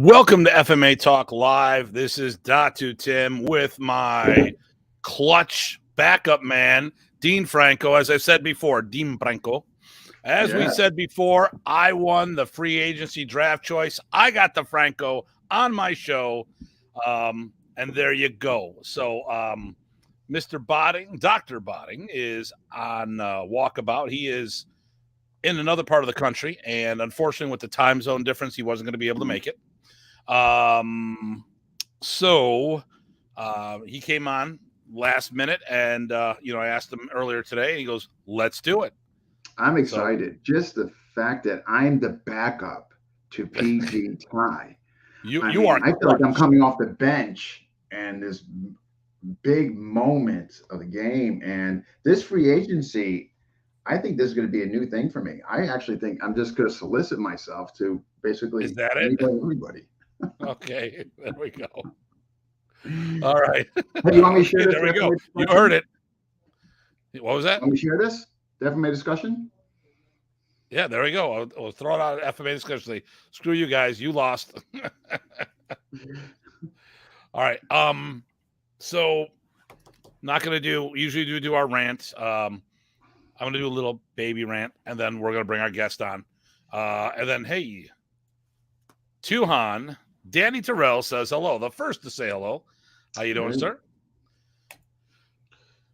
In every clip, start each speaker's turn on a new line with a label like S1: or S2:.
S1: Welcome to FMA Talk Live. This is Datu Tim with my clutch backup man, Dean Franco. As I said before, Dean Franco. As we said before, I won the free agency draft choice. I got the Franco on my show, and there you go. So Mr. Botting, Dr. Botting, is on walkabout. He is in another part of the country, and unfortunately, with the time zone difference, he wasn't going to be able to make it. So he came on last minute, and I asked him earlier today, and he goes, "Let's do it."
S2: I'm excited. Just the fact that I'm the backup to PG Tye. I feel like I'm coming off the bench, and this big moment of the game, and this free agency. I think this is going to be a new thing for me. I actually think I'm just going to solicit myself to basically everybody.
S1: Okay, there we go. All right.
S2: Hey, you want me to share this?
S1: There we go. You heard it. What was that?
S2: Want me to share this? The FMA discussion?
S1: Yeah, there we go. I'll throw it out at FMA discussion. Screw you guys. You lost. All right. So not going to usually do our rant. I'm going to do a little baby rant, and then we're going to bring our guest on. And then, hey, Tuhan, Danny Terrell says hello. The first to say hello. How you doing, sir?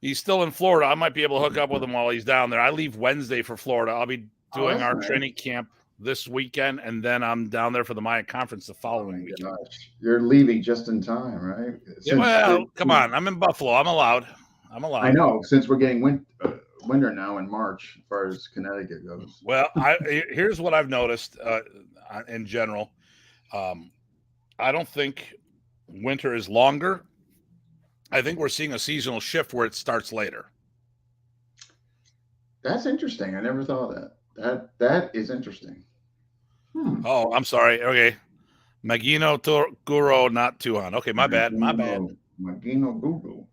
S1: He's still in Florida. I might be able to hook up with him while he's down there. I leave Wednesday for Florida. I'll be doing our training camp this weekend, and then I'm down there for the Maya conference the following weekend.
S2: Gosh. You're leaving just in time, right?
S1: Come on. I'm in Buffalo. I'm allowed.
S2: I know, since we're getting winter now in March, as far as Connecticut goes.
S1: Well, here's what I've noticed in general. I don't think winter is longer. I think we're seeing a seasonal shift where it starts later.
S2: That's interesting. I never thought of that. That is interesting.
S1: Oh, I'm sorry. Okay. Magino Guro, not Tuhan. Okay, my bad.
S2: Magino Guro.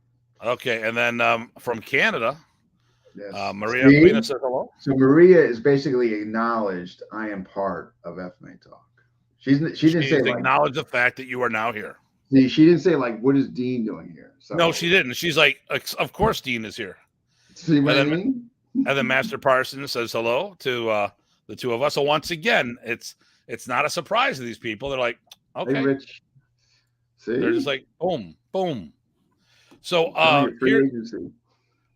S1: Okay, and then from Canada, Maria says hello.
S2: So Maria is basically acknowledged I am part of FMA Talk. She didn't say
S1: acknowledge the fact that you are now here.
S2: See, she didn't say what is Dean doing here? So,
S1: no, she didn't. She's like, of course Dean is here.
S2: See what I mean?
S1: And then Master Parsons says hello to the two of us. So once again, it's not a surprise to these people. They're like, okay,
S2: hey, Rich. See?
S1: They're just like, boom, boom. So here,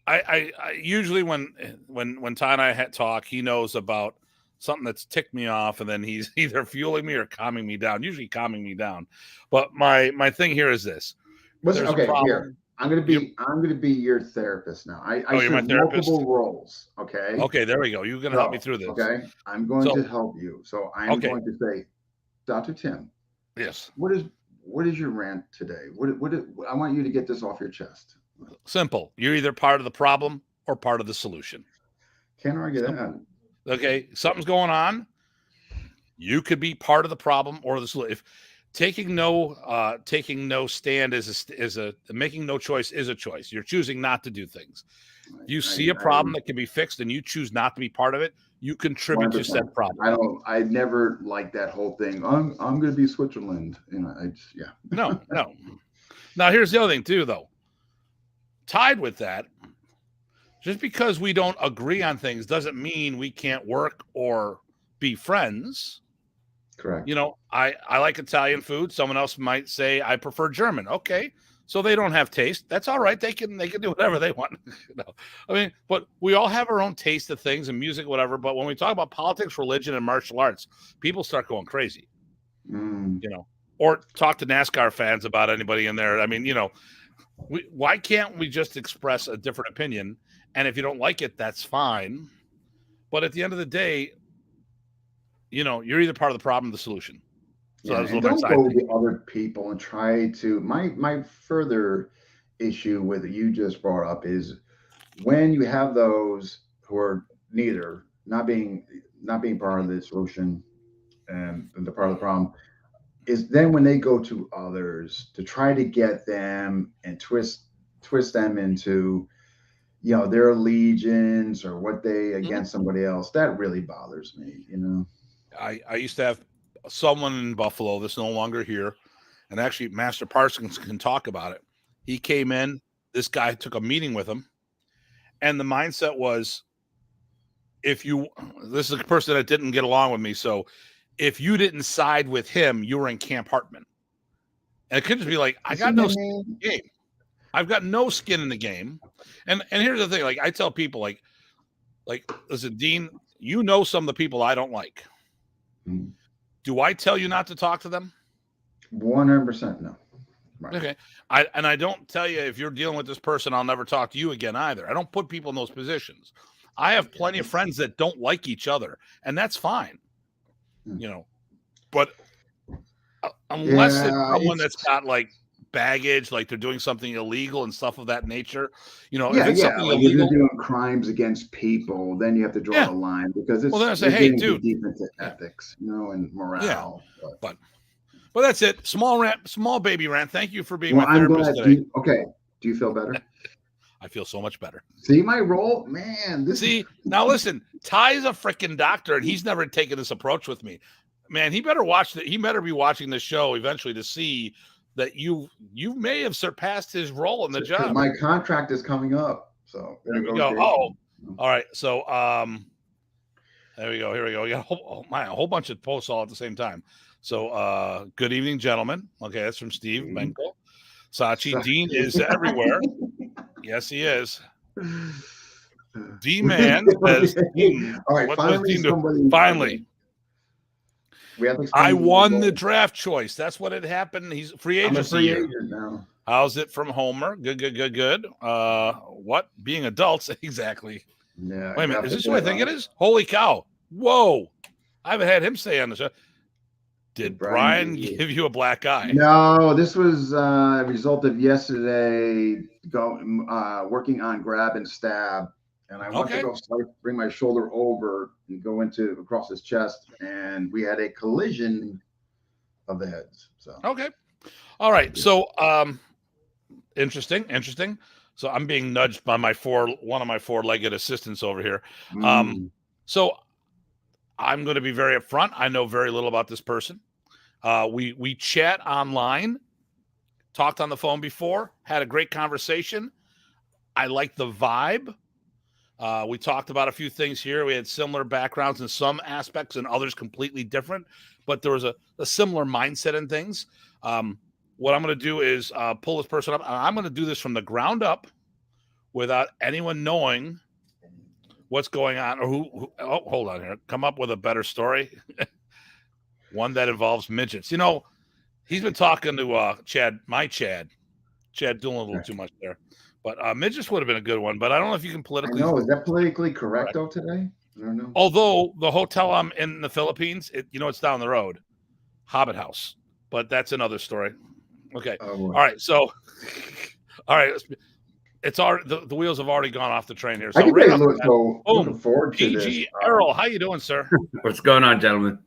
S1: I usually when Ty and I talk, he knows about something that's ticked me off, and then he's either fueling me or calming me down. Usually calming me down. But my thing here is this.
S2: Here. I'm gonna be your therapist now. I
S1: you're my therapist?
S2: Multiple roles. Okay.
S1: Okay, there we go. You're gonna help me through this.
S2: Okay. I'm going to help you. So I'm going to say, Dr. Tim.
S1: Yes.
S2: What is your rant today? I want you to get this off your chest.
S1: Simple. You're either part of the problem or part of the solution.
S2: Can't argue that.
S1: Okay, something's going on. You could be part of the problem or the solution. If taking no stand making no choice is a choice. You're choosing not to do things. You see a problem that can be fixed, and you choose not to be part of it. You contribute 100%. To said problem.
S2: I never liked that whole thing. I'm going to be Switzerland.
S1: No. Now here's the other thing too, though. Tied with that, just because we don't agree on things doesn't mean we can't work or be friends.
S2: Correct.
S1: I like Italian food. Someone else might say I prefer German. Okay. So they don't have taste. That's all right. They can do whatever they want. But we all have our own taste of things and music, whatever. But when we talk about politics, religion, and martial arts, people start going crazy. Or talk to NASCAR fans about anybody in there. Why can't we just express a different opinion? And if you don't like it, that's fine. But at the end of the day, you're either part of the problem or the solution. So
S2: and don't go to other people and try to. My further issue with what you just brought up is when you have those who are neither not being part of the solution and the part of the problem is then when they go to others to try to get them and twist them into their allegiance or what they against somebody else. That really bothers me.
S1: I used to have someone in Buffalo that's no longer here, and actually Master Parsons can talk about it. He came in, this guy took a meeting with him, and the mindset was, this is a person that didn't get along with me, so if you didn't side with him, you were in Camp Hartman. And it could just be like, I got no skin in the game. I've got no skin in the game. And here's the thing, like I tell people, like listen, Dean, you know some of the people I don't like.
S2: Mm.
S1: Do I tell you not to talk to them?
S2: 100% no.
S1: Right. Okay. I don't tell you, if you're dealing with this person, I'll never talk to you again either. I don't put people in those positions. I have plenty of friends that don't like each other, and that's fine. But unless it's someone that's got like baggage, like they're doing something illegal and stuff of that nature, if it's something
S2: like
S1: illegal,
S2: if you're doing crimes against people, then you have to draw the line, because it's
S1: then I say, hey, dude,
S2: deep into ethics, and morale.
S1: But that's it. Small baby rant. Thank you for being
S2: my
S1: therapist today.
S2: Do you feel better?
S1: I feel so much better.
S2: See my role, man.
S1: Now listen, Ty's a freaking doctor, and he's never taken this approach with me. Man, he better watch that. He better be watching this show eventually to see that you may have surpassed his role in the job.
S2: My contract is coming up, so
S1: there we go. Oh, all right. So there we go. Here we go. We got a whole bunch of posts all at the same time. So good evening, gentlemen. Okay, that's from Steve Benkel. Sachi Dean is everywhere. Yes, he is. D-Man says,
S2: all right,
S1: finally. I won the draft choice. That's what had happened. He's free agency
S2: now.
S1: How's it from Homer? Good. What? Being adults? Exactly.
S2: Yeah.
S1: Wait a minute. Is this what I think it is? Holy cow. Whoa. I haven't had him stay on the show. Did Brian give you a black eye?
S2: No, this was a result of yesterday working on grab and stab. And I went to go bring my shoulder over and go across his chest, and we had a collision of the heads. So
S1: all right. So interesting. So I'm being nudged by one of my four-legged assistants over here. So I'm going to be very upfront. I know very little about this person. We chat online, talked on the phone before, had a great conversation. I like the vibe. We talked about a few things here. We had similar backgrounds in some aspects and others completely different, but there was a similar mindset in things. What I'm going to do is pull this person up. And I'm going to do this from the ground up without anyone knowing what's going on or who. Oh, hold on here. Come up with a better story. One that involves midgets. He's been talking to Chad doing a little too much there. But midgets would have been a good one, but I don't know if you can politically.
S2: Is that politically correct though today? I don't know.
S1: Although the hotel I'm in the Philippines, it's down the road, Hobbit House, but that's another story. Okay, all right. So, all right, it's already the wheels have already gone off the train here. So
S2: looking forward to this.
S1: Guro Errol, how you doing, sir?
S3: What's going on, gentlemen?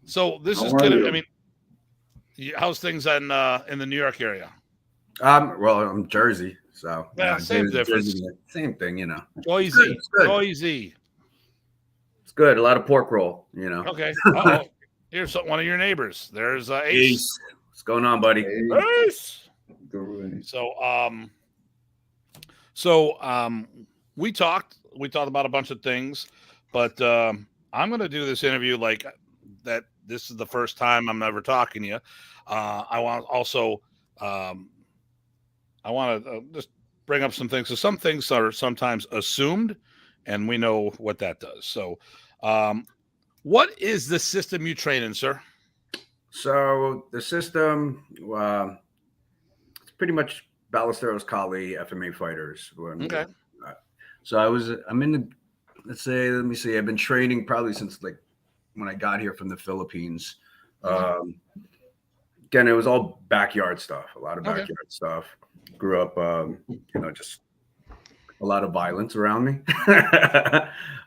S1: So this is good. I mean, how's things in the New York area?
S3: Well, I'm Jersey, so
S1: same difference.
S3: Jersey, same thing,
S1: Jersey.
S3: It's good. A lot of pork roll,
S1: Okay. Here's one of your neighbors. There's Ace.
S3: What's going on, buddy?
S1: Ace. So we talked about a bunch of things, but I'm going to do this interview like that. This is the first time I'm ever talking to you. I want to just bring up some things. So some things are sometimes assumed, and we know what that does. So what is the system you train in, sir?
S3: So the system, it's pretty much Ballesteros Kali FMA Fighters.
S1: Okay.
S3: I've been training probably since like when I got here from the Philippines. Again, it was all backyard stuff, a lot of backyard stuff. Grew up, just a lot of violence around me.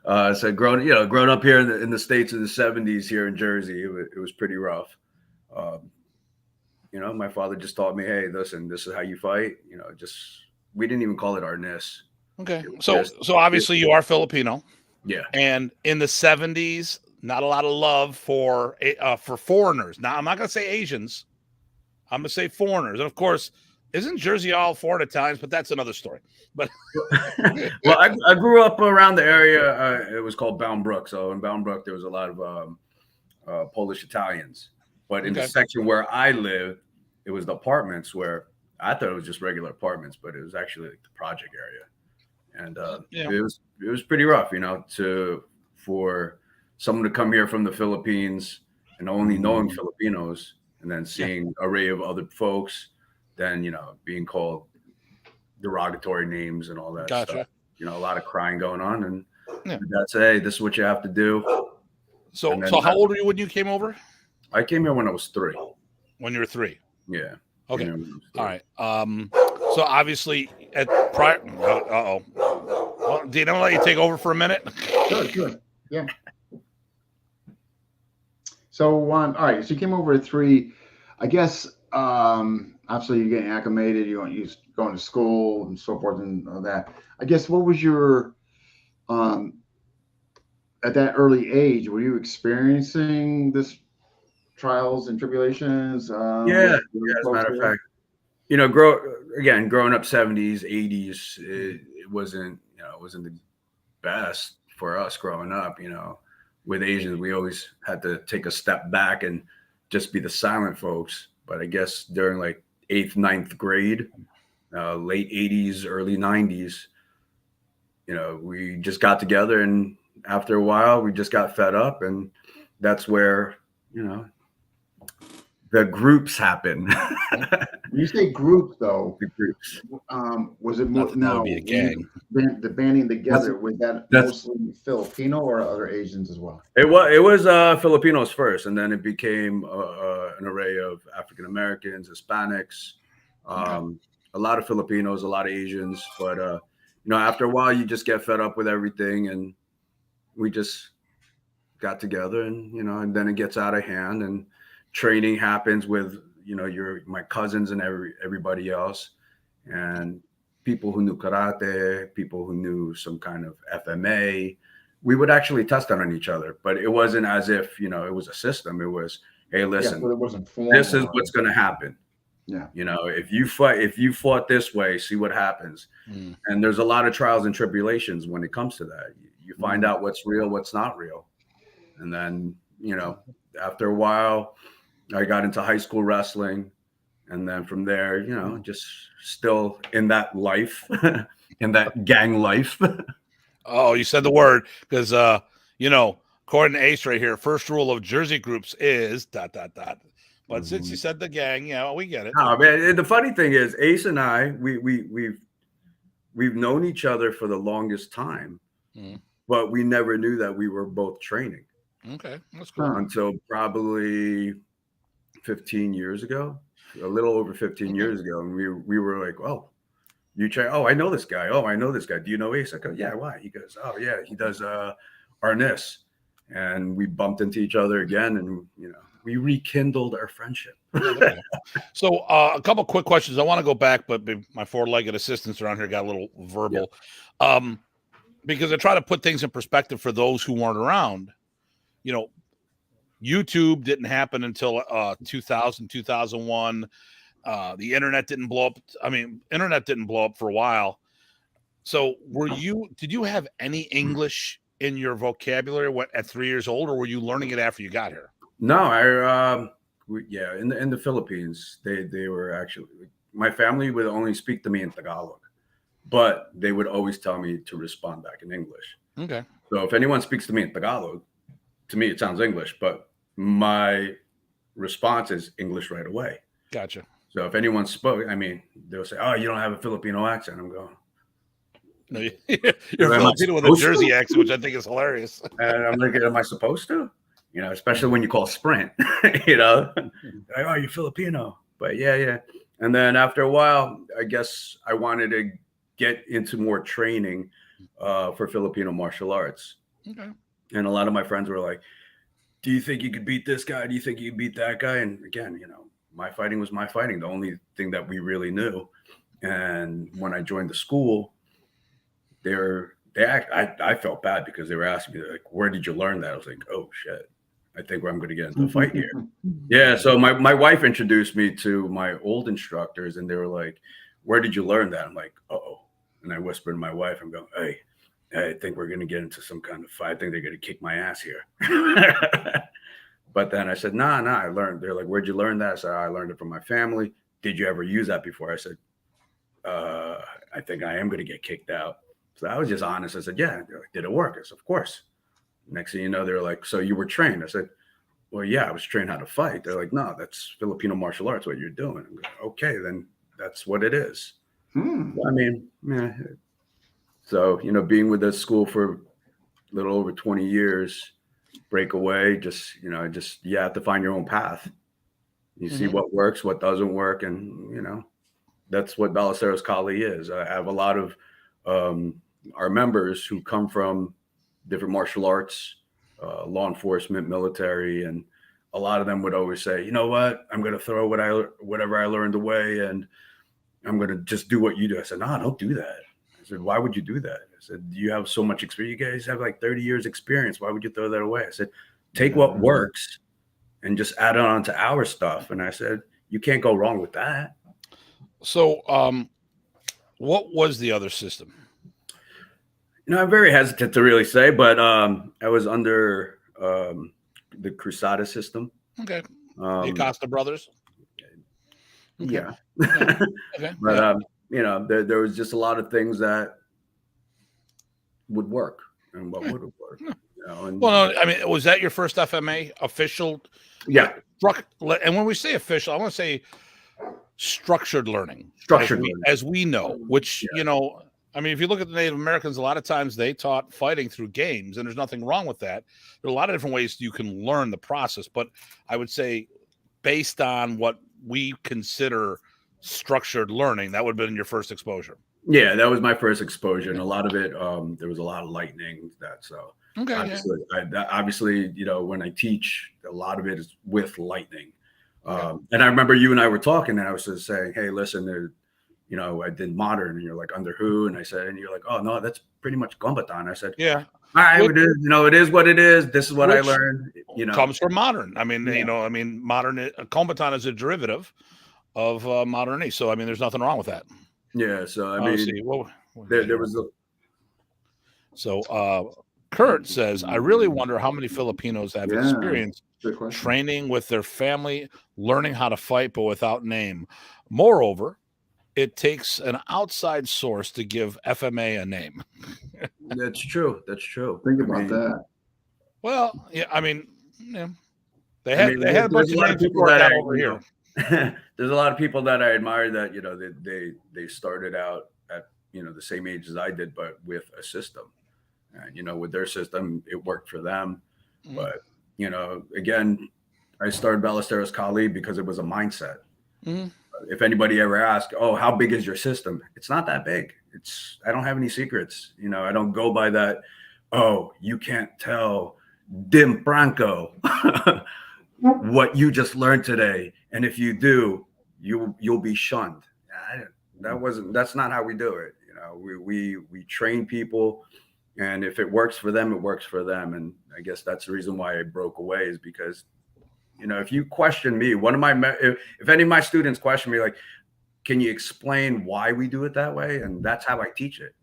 S3: So growing up here in the States in the 70s here in Jersey, it was pretty rough. My father just taught me, hey, listen, this is how you fight. We didn't even call it arnis.
S1: Okay. So obviously you are Filipino.
S3: Yeah.
S1: And in the 70s, not a lot of love for foreigners. Now, I'm not going to say Asians. I'm going to say foreigners. And of course, isn't Jersey all foreign at times? But that's another story. But
S3: well, I grew up around the area. It was called Bound Brook. So in Bound Brook, there was a lot of Polish Italians. But in the section where I lived, it was the apartments where I thought it was just regular apartments, but it was actually like the project area. And it was pretty rough, you know, for someone to come here from the Philippines and only knowing Filipinos, and then seeing an array of other folks, then, you know, being called derogatory names and all that stuff. You know, a lot of crying going on, and that's, hey, this is what you have to do.
S1: So how old were you when you came over?
S3: I came here when I was 3.
S1: When you were 3.
S3: Yeah.
S1: Okay. All right. So obviously at prior. Well, Dean, I'm gonna let you take over for a minute.
S2: Sure. Yeah. So all right. So you came over at 3. I guess obviously you're getting acclimated. You're going to school and so forth and all that. I guess what was your at that early age? Were you experiencing this trials and tribulations?
S3: As a matter of fact, you know, growing up 70s, 80s, it wasn't the best for us growing up. You know, with Asians, we always had to take a step back and just be the silent folks. But I guess during like 8th, 9th grade, late 80s, early 90s, you know, we just got together, and after a while, we just got fed up, and that's where, you know, the groups happen.
S2: When you say groups, though,
S3: the groups.
S2: Was it more now?
S1: Be a gang.
S2: The banding together, was that mostly Filipino or other Asians as well?
S3: It was Filipinos first, and then it became an array of African Americans, Hispanics, a lot of Filipinos, a lot of Asians. But you know, after a while, you just get fed up with everything, and we just got together, and you know, and then it gets out of hand, and training happens with, you know, my cousins and everybody else, and people who knew karate, people who knew some kind of FMA. We would actually test on each other, but it wasn't as if, you know, it was a system. It was, hey, listen,
S2: it wasn't
S3: this is what's going to happen.
S2: Yeah.
S3: You know, if you fought this way, see what happens. And there's a lot of trials and tribulations when it comes to that. You find out what's real, what's not real. And then, you know, after a while, I got into high school wrestling, and then from there, you know, just still in that life, in that gang life.
S1: Oh, you said the word, because you know, according to Ace right here, first rule of Jersey groups is ... But since you said the gang, yeah, we get it.
S3: Oh man, the funny thing is, Ace and I, we've known each other for the longest time, but we never knew that we were both training.
S1: Okay, that's cool.
S3: Until probably 15 years ago, a little over 15 years ago, and we were like, oh, you train? Oh, I know this guy. Oh, I know this guy. Do you know Ace? I go, yeah. Why? He goes, oh yeah, he does Arnis. And we bumped into each other again, and you know, we rekindled our friendship.
S1: So a couple quick questions. I want to go back, but my four-legged assistants around here got a little verbal, because I try to put things in perspective for those who weren't around. You know, YouTube didn't happen until 2000, 2001. The internet didn't blow up. I mean, internet didn't blow up for a while. So did you have any English in your vocabulary at 3 years old, or were you learning it after you got here?
S3: No, in the Philippines, they were actually, my family would only speak to me in Tagalog, but they would always tell me to respond back in English.
S1: Okay.
S3: So if anyone speaks to me in Tagalog, to me it sounds English, but my response is English right away.
S1: Gotcha.
S3: So if anyone spoke, I mean, they'll say, "Oh, you don't have a Filipino accent." I'm going,
S1: "No, you're Filipino with a Jersey accent," which I think is hilarious.
S3: And I'm like, "Am I supposed to?" You know, especially when you call Sprint. You know, like, "Oh, you're Filipino," but yeah. And then after a while, I guess I wanted to get into more training for Filipino martial arts.
S1: Okay.
S3: And a lot of my friends were like, "Do you think you could beat this guy? Do you think you could beat that guy?" And again, you know, my fighting was my fighting, the only thing that we really knew. And when I joined the school, they're I felt bad because they were asking me like, where did you learn that? I was like, oh shit, I think I'm going to get into a fight here. Yeah. So my wife introduced me to my old instructors, and they were like, where did you learn that? I'm like, uh-oh. And I whispered to my wife, I'm going, hey, I think we're going to get into some kind of fight. I think they're going to kick my ass here. But then I said, nah, I learned. They're like, where'd you learn that? I said, I learned it from my family. Did you ever use that before? I said, I think I am going to get kicked out. So I was just honest. I said, yeah. They're like, did it work? I said, of course. Next thing you know, they're like, so you were trained? I said, well, yeah, I was trained how to fight. They're like, no, that's Filipino martial arts, what you're doing. I'm like, okay, then that's what it is. I mean, yeah. So, being with this school for a little over 20 years, break away, you have to find your own path. You see what works, what doesn't work. And, that's what Ballesteros Kali is. I have a lot of our members who come from different martial arts, law enforcement, military, and a lot of them would always say, you know what, I'm going to throw whatever I learned away, and I'm going to just do what you do. I said, no, don't do that. I said, why would you do that? I said, you have so much experience. You guys have like 30 years experience. Why would you throw that away? I said, take what works and just add it on to our stuff. And I said, you can't go wrong with that.
S1: So what was the other system?
S3: I'm very hesitant to really say, but I was under the Cruzada system.
S1: Okay. The Acosta brothers.
S3: Okay. Yeah. Okay. But there was just a lot of things that would work and what wouldn't work.
S1: Well, I mean, was that your first FMA official?
S3: Yeah.
S1: And when we say official, I want to say structured learning. As we know, which, I mean, if you look at the Native Americans, a lot of times they taught fighting through games, and there's nothing wrong with that. There are a lot of different ways you can learn the process, but I would say based on what we consider structured learning, that would have been your first exposure.
S3: Yeah, that was my first exposure, and a lot of it, there was a lot of lightning. Okay. Obviously, when I teach, a lot of it is with lightning. And I remember you and I were talking, and I was just saying, hey, listen, I did modern, and you're like, under who? And I said, and you're like, oh no, that's pretty much Gombatan. I said, yeah. All right, it is what it is. This is what I learned.
S1: Comes from modern. I mean, modern Gombatan is a derivative of modernity. So I mean, there's nothing wrong with that.
S3: Yeah. So I mean, there was a.
S1: So Kurt says, I really wonder how many Filipinos have experience training with their family, learning how to fight, but without name. Moreover, it takes an outside source to give FMA a name.
S3: That's true.
S2: Think about that.
S1: Well, yeah, I mean, they had a bunch of people that over here.
S3: There's a lot of people that I admire that, they started out at, the same age as I did, but with a system. And, with their system, it worked for them. But, again, I started Ballesteros Kali because it was a mindset. If anybody ever asks, oh, how big is your system? It's not that big. I don't have any secrets. I don't go by that. Oh, you can't tell Dim Branco what you just learned today. And if you do, you'll be shunned. That's not how we do it. We train people, and if it works for them, it works for them. And I guess that's the reason why I broke away, is because if you question me, if any of my students question me, like, can you explain why we do it that way? And that's how I teach it.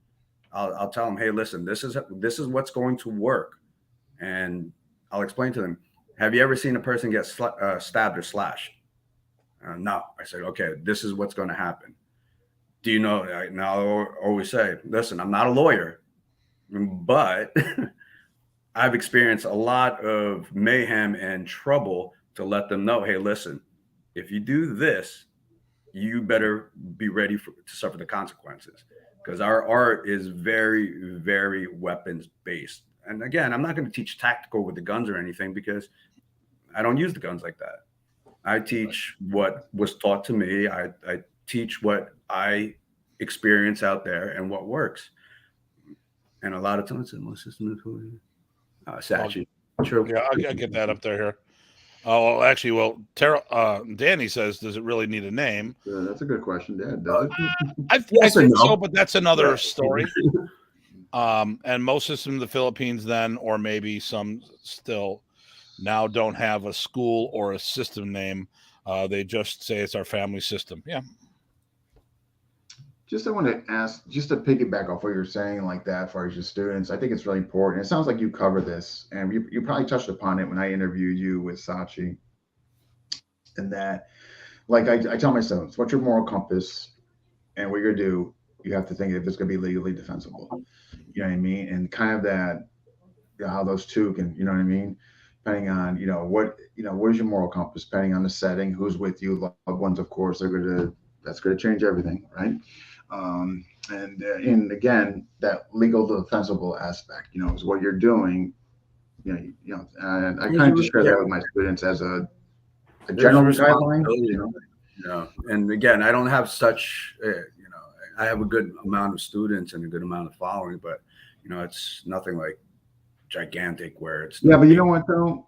S3: I'll tell them, hey, listen, this is what's going to work. And I'll explain to them, have you ever seen a person get stabbed or slashed? No. I said, okay, this is what's going to happen. Do you know? And I'll always say, listen, I'm not a lawyer, but I've experienced a lot of mayhem and trouble to let them know, hey, listen, if you do this, you better be ready to suffer the consequences, because our art is very, very weapons based. And again, I'm not going to teach tactical with the guns or anything, because I don't use the guns like that. I teach what was taught to me. I teach what I experience out there and what works. And a lot of times, most systems, Sachi. True.
S1: Yeah, I get that up there here. Oh, actually, well, Danny says, does it really need a name?
S2: Yeah, that's a good question, Dad. Does it?
S1: I think so, but that's another story. And most systems in the Philippines then, or maybe some still now, don't have a school or a system name. They just say it's our family system. Yeah.
S2: Just I want to ask, just to piggyback off what you're saying like that, as far as your students, I think it's really important. It sounds like you cover this, and you probably touched upon it when I interviewed you with Sachi, and that, like I tell my students, what's your moral compass, and what you're gonna do, you have to think if it's gonna be legally defensible. You know what I mean? And kind of that, how those two can, you know what I mean? Depending on, where's your moral compass, depending on the setting, who's with you, loved ones, of course, that's going to change everything, right? And again, that legal defensible aspect, is what you're doing. And I kind of just share that with my students as a general guideline.
S3: And again, I don't have such, I have a good amount of students and a good amount of following, but it's nothing like gigantic where it's.
S2: Yeah, but you know what though?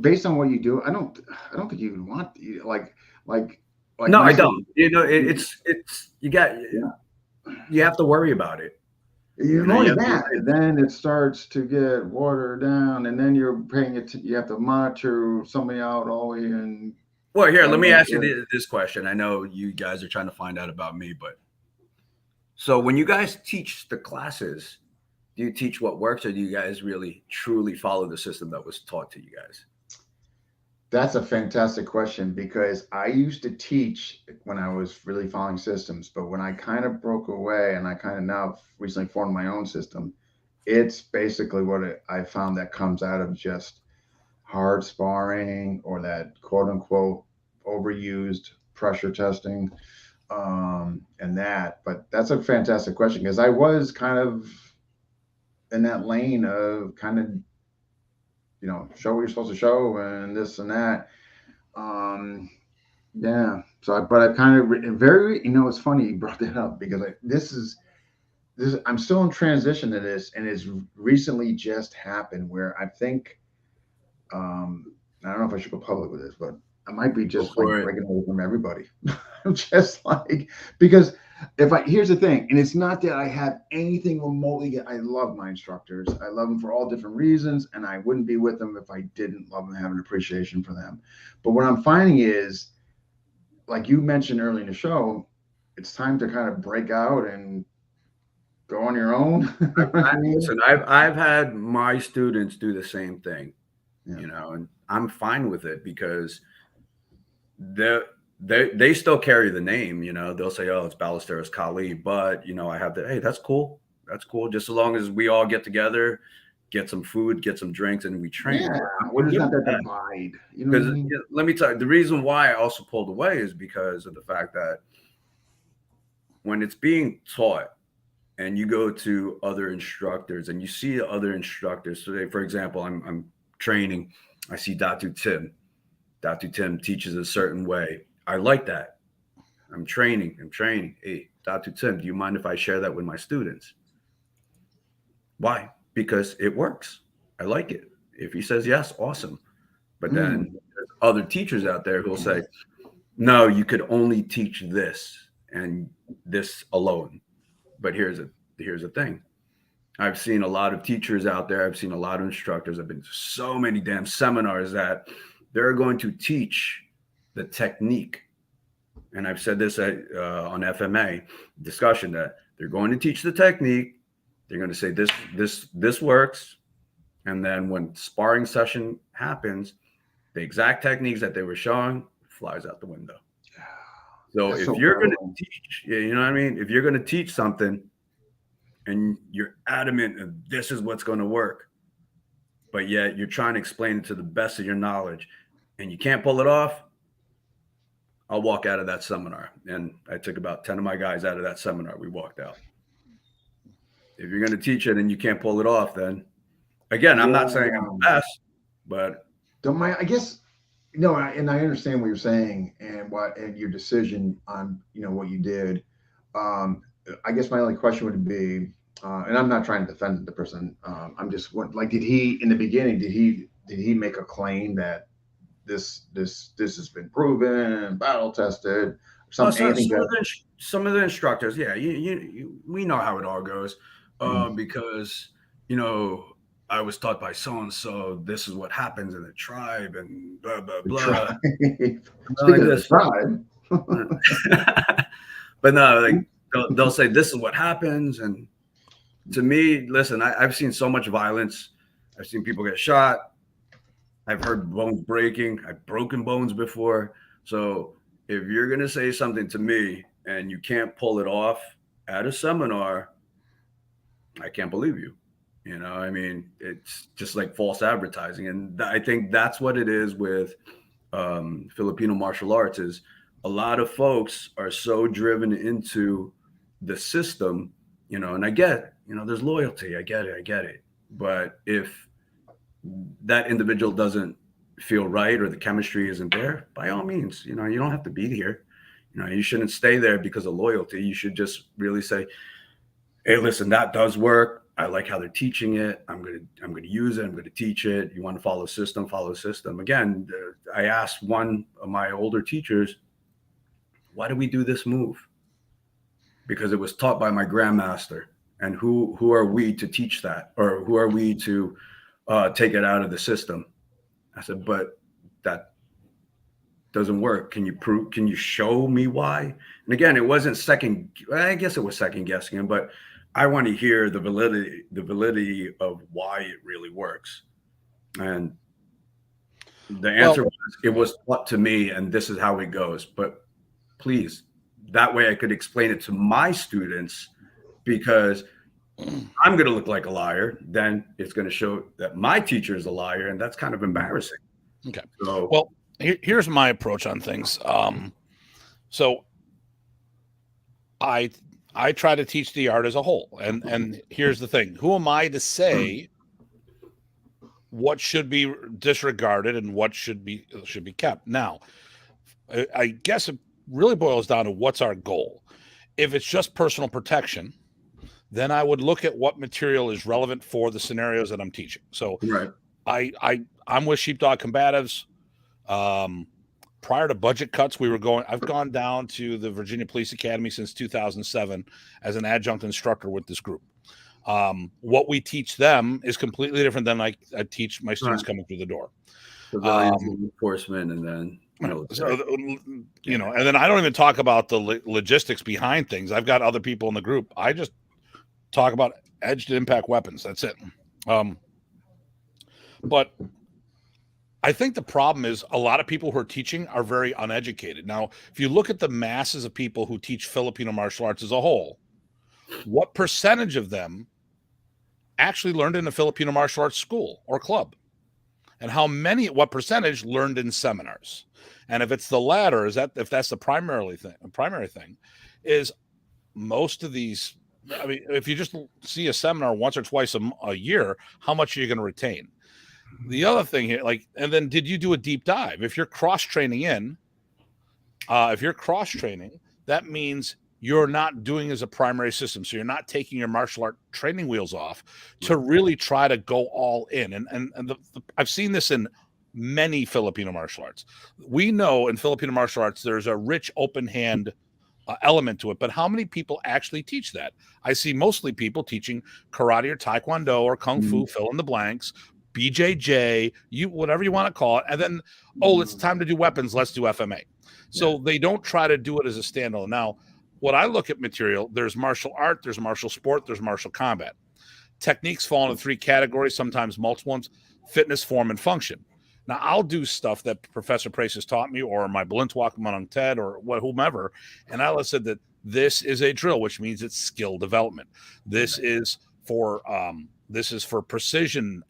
S2: Based on what you do, I don't think you even want like.
S3: No, I don't. It's you have to worry about it.
S2: Only that, and then it starts to get watered down, and then you're paying it. You have to monitor somebody out all the way in.
S3: Well, here, let me ask you this question. I know you guys are trying to find out about me, but so when you guys teach the classes, do you teach what works, or do you guys really truly follow the system that was taught to you guys?
S2: That's a fantastic question, because I used to teach when I was really following systems, but when I kind of broke away and I kind of now recently formed my own system, it's basically what I found that comes out of just hard sparring or that quote unquote overused pressure testing, and that. But that's a fantastic question, because I was kind of in that lane of kind of, show what you're supposed to show and this and that. Yeah. So, but I kind of very, it's funny you brought that up, because this is, I'm still in transition to this, and it's recently just happened where I think, I don't know if I should go public with this, but I might be just like breaking away from everybody. I'm just like, because here's the thing, and it's not that I have anything remotely. I love my instructors. I love them for all different reasons, and I wouldn't be with them if I didn't love them and have an appreciation for them. But what I'm finding is, like you mentioned early in the show, it's time to kind of break out and go on your own.
S3: Listen, I've had my students do the same thing, and I'm fine with it, because they still carry the name. They'll say, oh, it's Ballesteros Kali, but I have hey, that's cool, just as long as we all get together, get some food, get some drinks, and we train.
S2: What is that divide?
S3: Because let me tell you, the reason why I also pulled away is because of the fact that when it's being taught and you go to other instructors and you see other instructors, so for example, I'm training, I see Datu Tim teaches a certain way. I like that. I'm training. Hey, Datu Tim, do you mind if I share that with my students? Why? Because it works. I like it. If he says yes, awesome. But then there's other teachers out there who'll say, no, you could only teach this and this alone. But here's the thing. I've seen a lot of teachers out there. I've seen a lot of instructors. I've been to so many damn seminars that they're going to teach the technique. And I've said this on FMA discussion, that they're going to teach the technique. They're going to say this works. And then when sparring session happens, the exact techniques that they were showing flies out the window. So if you're going to teach, you know what I mean? If you're going to teach something and you're adamant that this is what's going to work, but yet you're trying to explain it to the best of your knowledge and you can't pull it off, I'll walk out of that seminar. And I took about 10 of my guys out of that seminar. We walked out. If you're going to teach it and you can't pull it off, then again, I'm not saying I'm the best, but
S2: I guess, no, and I understand what you're saying and your decision on, what you did. I guess my only question would be, and I'm not trying to defend the person. I'm just like, did he in the beginning? Did he make a claim that this has been proven, battle tested? Some of the instructors,
S3: yeah, we know how it all goes. because, I was taught by so-and-so, this is what happens in the tribe and blah, blah, blah.
S2: Tribe.
S3: Like
S2: Speaking of the
S3: this.
S2: tribe.
S3: But no, like they'll say this is what happens. And to me, listen, I've seen so much violence. I've seen people get shot. I've heard bones breaking. I've broken bones before. So if you're going to say something to me and you can't pull it off at a seminar, I can't believe you. I mean, it's just like false advertising. And I think that's what it is with Filipino martial arts is a lot of folks are so driven into the system, and I get, there's loyalty. I get it. But if that individual doesn't feel right or the chemistry isn't there, by all means, you don't have to be here. You shouldn't stay there because of loyalty. You should just really say, hey, listen, that does work. I like how they're teaching it. I'm going to use it. I'm going to teach it. You want to follow system, follow system. Again, I asked one of my older teachers, why do we do this move? Because it was taught by my grandmaster. And who are we to teach that? Or who are we to take it out of the system? I said, but that doesn't work. Can you show me why? And again, it wasn't I guess it was second guessing him, but I want to hear the validity of why it really works. And the answer was, it was taught to me and this is how it goes. But please, that way I could explain it to my students, because I'm going to look like a liar. Then it's going to show that my teacher is a liar. And that's kind of embarrassing.
S1: Okay.
S3: So,
S1: well, here's my approach on things. So I try to teach the art as a whole. And here's the thing. Who am I to say what should be disregarded and what should be kept? Now, I guess it really boils down to what's our goal. If it's just personal protection, then I would look at what material is relevant for the scenarios that I'm teaching. So
S3: right.
S1: I'm with Sheepdog Combatives. Prior to budget cuts, I've gone down to the Virginia Police Academy since 2007 as an adjunct instructor with this group. What we teach them is completely different than I teach my students coming through the door.
S3: Enforcement, and then
S1: and then I don't even talk about the logistics behind things. I've got other people in the group. I just talk about edged impact weapons. That's it. But I think the problem is a lot of people who are teaching are very uneducated. Now, if you look at the masses of people who teach Filipino martial arts as a whole, what percentage of them actually learned in a Filipino martial arts school or club? And what percentage learned in seminars? And if it's the latter, if that's the primary thing, is most of these, I mean, if you just see a seminar once or twice a year, how much are you going to retain? The other thing here, and then did you do a deep dive? If you're cross-training that means you're not doing as a primary system. So you're not taking your martial art training wheels off to really try to go all in. And I've seen this in many Filipino martial arts. We know in Filipino martial arts, there's a rich open hand element to it, but how many people actually teach that? I see mostly people teaching karate or taekwondo or kung fu, fill in the blanks, BJJ, whatever you want to call it, and then it's time to do weapons, let's do FMA. So they don't try to do it as a standalone. Now, what I look at material, there's martial art, there's martial sport, there's martial combat. Techniques fall into three categories, sometimes multiple ones: fitness, form, and function. Now, I'll do stuff that Professor Price has taught me, or my Balintawak Punong Ted, or whomever, and I'll have said that this is a drill, which means it's skill development. This is for precision.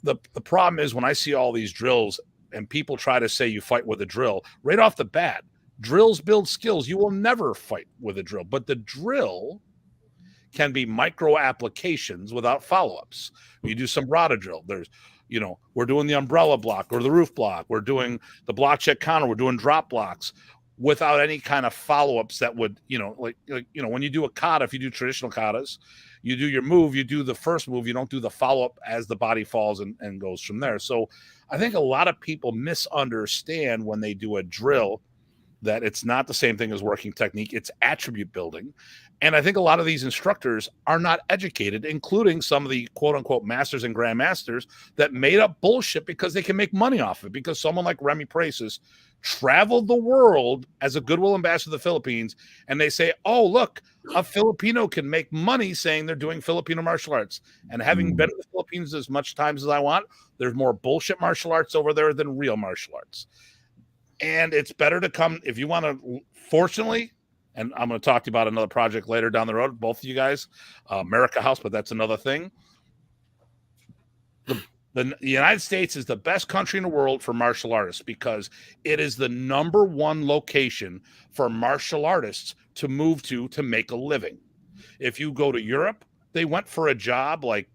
S1: The problem is when I see all these drills and people try to say you fight with a drill, right off the bat, drills build skills. You will never fight with a drill, but the drill can be micro applications without follow-ups. You do some Rada drill. We're doing the umbrella block or the roof block. We're doing the block check counter. We're doing drop blocks without any kind of follow-ups that would, when you do a kata, if you do traditional katas, you do your move, you do the first move, you don't do the follow-up as the body falls and goes from there. So I think a lot of people misunderstand when they do a drill that it's not the same thing as working technique. It's attribute building. And I think a lot of these instructors are not educated, including some of the quote unquote masters and grandmasters that made up bullshit because they can make money off it. Because someone like Remy Praces traveled the world as a goodwill ambassador to the Philippines, and they say, oh, look, a Filipino can make money saying they're doing Filipino martial arts. And having been in the Philippines as much times as I want, there's more bullshit martial arts over there than real martial arts. And it's better to come, if you want to, fortunately, and I'm going to talk to you about another project later down the road, both of you guys, America House, but that's another thing. The United States is the best country in the world for martial artists because it is the number one location for martial artists to move to make a living. If you go to Europe, they went for a job like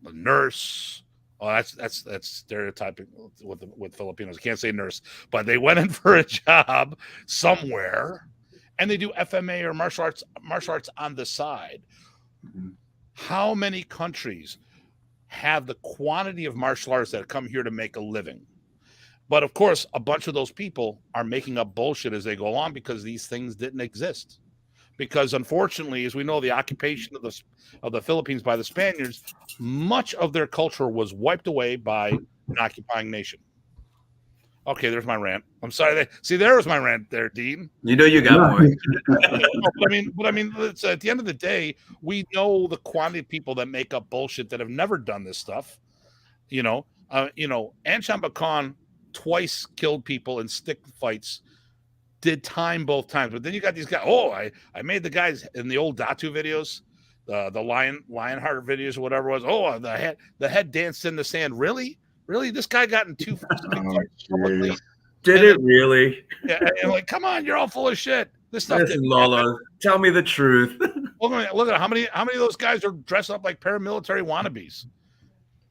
S1: a nurse. Oh, that's stereotyping with Filipinos. I can't say nurse, but they went in for a job somewhere, and they do FMA or martial arts on the side. How many countries have the quantity of martial artists that come here to make a living? But of course, a bunch of those people are making up bullshit as they go along because these things didn't exist. Because unfortunately, as we know, the occupation of the Philippines by the Spaniards, much of their culture was wiped away by an occupying nation. Okay, there's my rant. I'm sorry. There was my rant there, Dean.
S3: You know you got one.
S1: But I mean, it's, at the end of the day, we know the quantity of people that make up bullshit that have never done this stuff. Anshan Bakan twice killed people in stick fights, did time both times. But then you got these guys. Oh, I made the guys in the old Datu videos, the Lionheart videos or whatever it was. Oh, the head danced in the sand. Really? This guy got in two fights.
S3: Did it really?
S1: Yeah, and like, come on, you're all full of shit. This stuff.
S3: Listen, Lola, tell me the truth.
S1: Look at how many of those guys are dressed up like paramilitary wannabes.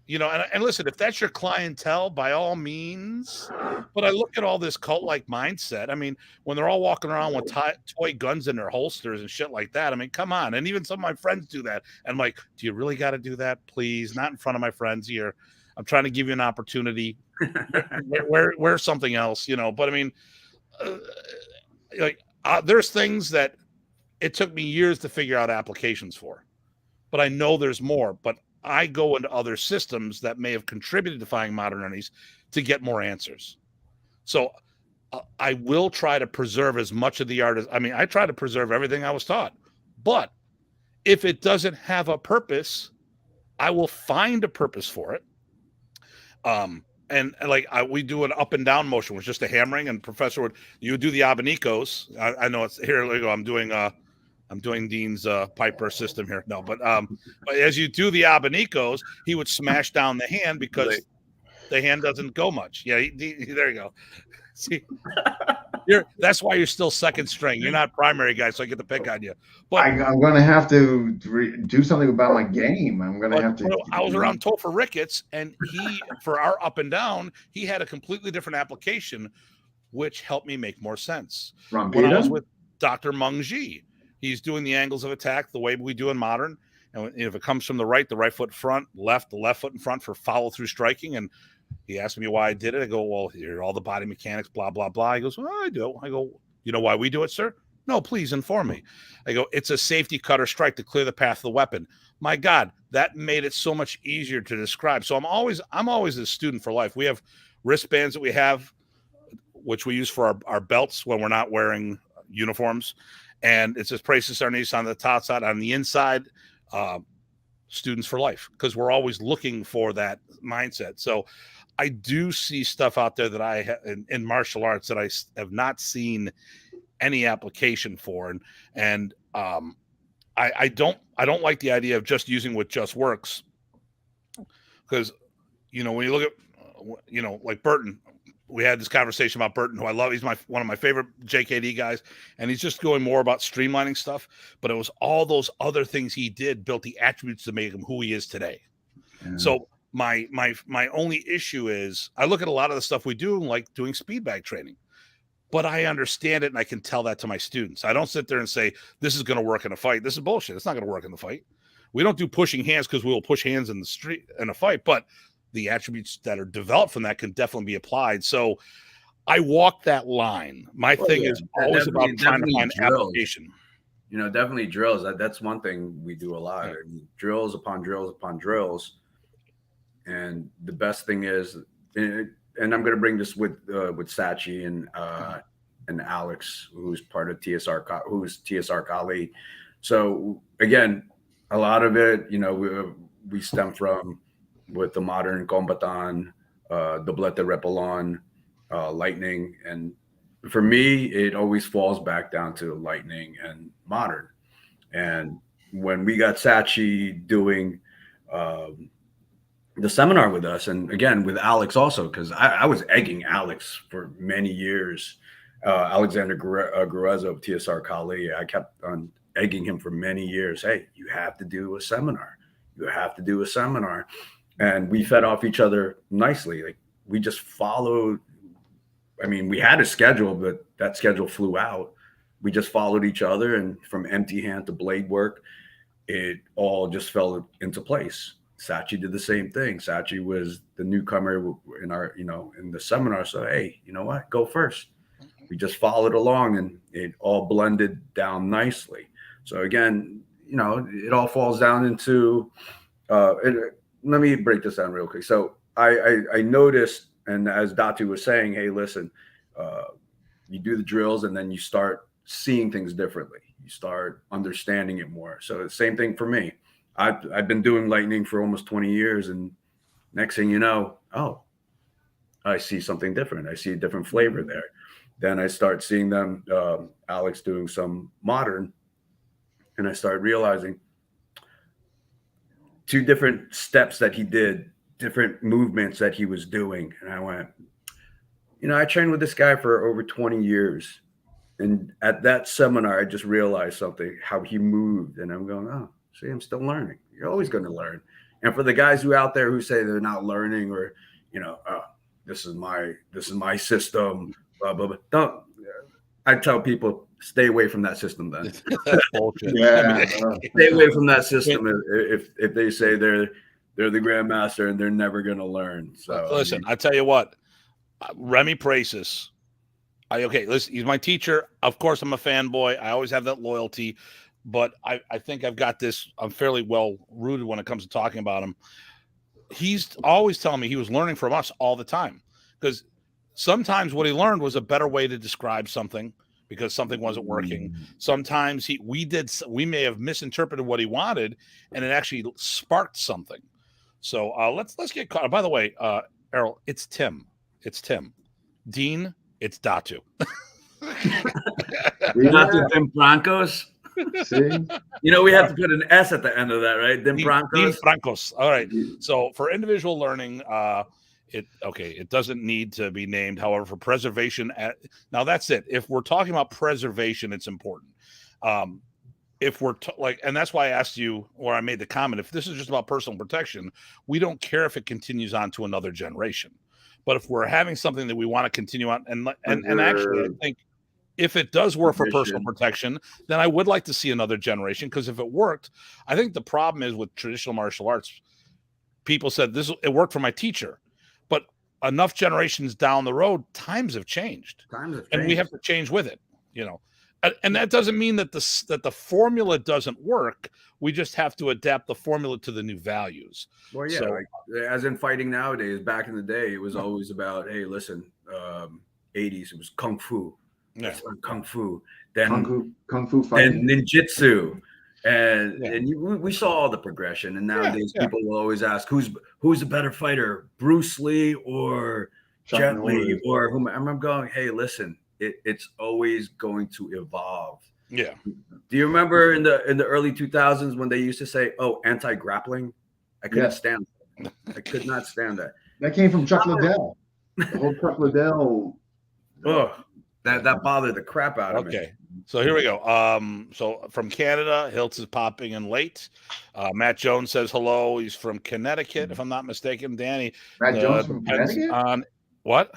S1: And listen, if that's your clientele, by all means. But I look at all this cult-like mindset. I mean, when they're all walking around with toy guns in their holsters and shit like that, I mean, come on. And even some of my friends do that. And I'm like, do you really got to do that? Please, not in front of my friends here. I'm trying to give you an opportunity. Wear something else, But I mean, there's things that it took me years to figure out applications for. But I know there's more. But I go into other systems that may have contributed to Defying Modernities to get more answers. So I will try to preserve as much of the art as, I try to preserve everything I was taught. But if it doesn't have a purpose, I will find a purpose for it. We do an up and down motion with just a hammering, and Professor you do the abanicos. I know it's here. We go. I'm doing Dean's Piper system here. No, but as you do the abanicos, he would smash down the hand because the hand doesn't go much. Yeah, there you go. See, that's why you're still second string. You're not primary guy, so I get to pick on you. But
S2: I'm going to have to do something about my game. I'm going to have to.
S1: I was around Topher Ricketts, and for our up and down, he had a completely different application, which helped me make more sense. When I was with Dr. Meng Ji, he's doing the angles of attack the way we do in modern. And if it comes from the right foot front, the left foot in front for follow through striking. And he asked me why I did it. I go, well, here are all the body mechanics, blah, blah, blah. He goes, well, I do. I go, you know why we do it, sir? No, please inform me. I go, it's a safety cutter strike to clear the path of the weapon. My God, that made it so much easier to describe. So I'm always a student for life. We have wristbands that we have, which we use for our belts when we're not wearing uniforms. And it says Praces Arnis on the top side. On the inside, students for life, because we're always looking for that mindset. So I do see stuff out there that I have in martial arts that I have not seen any application for. And I don't like the idea of just using what just works. Because, when you look at, like Burton, we had this conversation about Burton, who I love. He's one of my favorite JKD guys, and he's just going more about streamlining stuff. But it was all those other things he did built the attributes to make him who he is today. Yeah. So my only issue is I look at a lot of the stuff we do, like doing speed bag training, but I understand it and I can tell that to my students. I don't sit there and say this is going to work in a fight. This is bullshit. It's not going to work in the fight. We don't do pushing hands because we will push hands in the street in a fight, but the attributes that are developed from that can definitely be applied. So I walk that line. My thing is always about trying to find application.
S3: You know, definitely drills. That's one thing we do a lot. I mean, drills upon drills upon drills. And the best thing is, and I'm going to bring this with Sachi and Alex, who's part of who's TSR Kali. So again, a lot of it, you know, we stem from with the modern Kombatan, Doblete Repelon, lightning, and for me, it always falls back down to lightning and modern. And when we got Sachi doing the seminar with us, and again with Alex also, because I was egging Alex for many years. Alexander Guerrero of TSR Kali, I kept on egging him for many years. Hey, you have to do a seminar. You have to do a seminar. And we fed off each other nicely. Like we just followed. I mean, we had a schedule, but that schedule flew out. We just followed each other, and from empty hand to blade work, it all just fell into place. Sachi did the same thing. Sachi was the newcomer in our, you know, in the seminar. So, hey, you know what? Go first. We just followed along, and it all blended down nicely. So again, you know, it all falls down into. Let me break this down real quick. So I noticed. And as Datu was saying, hey, listen, you do the drills and then you start seeing things differently. You start understanding it more. So the same thing for me. I've been doing lightning for almost 20 years. And next thing you know, oh, I see something different. I see a different flavor there. Then I start seeing them, Alex doing some modern. And I start realizing 2 different steps that he did, different movements that he was doing. And I went, you know, I trained with this guy for over 20 years. And at that seminar, I just realized something, how he moved. And I'm going, oh, see, I'm still learning. You're always going to learn. And for the guys who out there who say they're not learning, or, you know, oh, this is my system, blah, blah, blah. Don't, I tell people, stay away from that system then.
S1: That's bullshit.
S2: Yeah.
S3: Stay away from that system if they say they're the grandmaster and they're never going to learn. So
S1: listen, I tell you what, Remy Pracis. Listen, he's my teacher. Of course, I'm a fanboy. I always have that loyalty, but I think I've got this. I'm fairly well rooted when it comes to talking about him. He's always telling me he was learning from us all the time, because sometimes what he learned was a better way to describe something because something wasn't working. Sometimes we may have misinterpreted what he wanted, and it actually sparked something. So let's get caught. By the way, Errol, it's Tim. Dean, it's Datu.
S3: Datu Tim Francos.
S2: See?
S3: You know, we have to put an S at the end of that, right? Dean
S1: Francos. All right. So for individual learning, it doesn't need to be named. However, for preservation, now that's it. If we're talking about preservation, it's important. If we're and that's why I asked you, or I made the comment, if this is just about personal protection, we don't care if it continues on to another generation. But if we're having something that we want to continue on, and actually, I think if it does work for personal protection, then I would like to see another generation, because if it worked, I think the problem is with traditional martial arts, people said it worked for my teacher, but enough generations down the road, times have changed. And we have to change with it, you know. And that doesn't mean that the formula doesn't work. We just have to adapt the formula to the new values.
S3: Well, yeah, so, as in fighting nowadays, back in the day, it was always about, hey, listen, 80s, it was Kung Fu. Yeah. Kung Fu. Then
S2: Kung Fu fighting.
S3: Then Ninjutsu. And we saw all the progression. And nowadays, people will always ask, who's a better fighter, Bruce Lee or Jet Li or whom? I'm going, hey, listen. It's always going to evolve.
S1: Yeah.
S3: Do you remember in the early 2000s when they used to say, "Oh, anti-grappling"? I couldn't stand that. I could not stand that.
S2: That came from Chuck Liddell. The whole Chuck Liddell.
S3: Oh, that bothered the crap out of me.
S1: Okay. So here we go. So from Canada, Hiltz is popping in late. Matt Jones says hello. He's from Connecticut, if I'm not mistaken. Danny.
S2: Matt Jones from Connecticut?
S1: On what?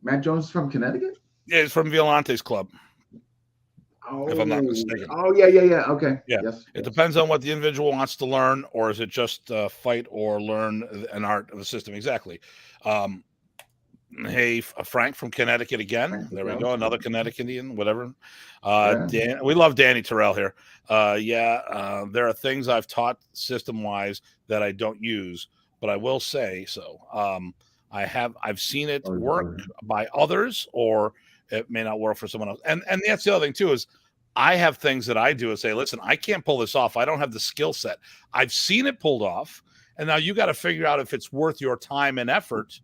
S2: Matt Jones from Connecticut?
S1: Yeah, it's from Violante's club. Oh, if I'm not mistaken.
S2: Oh, yeah. Okay.
S1: Yeah. Yes. It depends on what the individual wants to learn, or is it just fight or learn an art of the system? Exactly. Hey, Frank from Connecticut again.
S2: Frank
S1: There we
S2: from
S1: go. Another Connecticut, whatever.
S2: Yeah.
S1: Dan, we love Danny Terrell here. There are things I've taught system-wise that I don't use, but I will say so. I've seen it work by others, or it may not work for someone else. And that's the other thing too, is I have things that I do and say, listen, I can't pull this off. I don't have the skill set. I've seen it pulled off, and now you got to figure out if it's worth your time and effort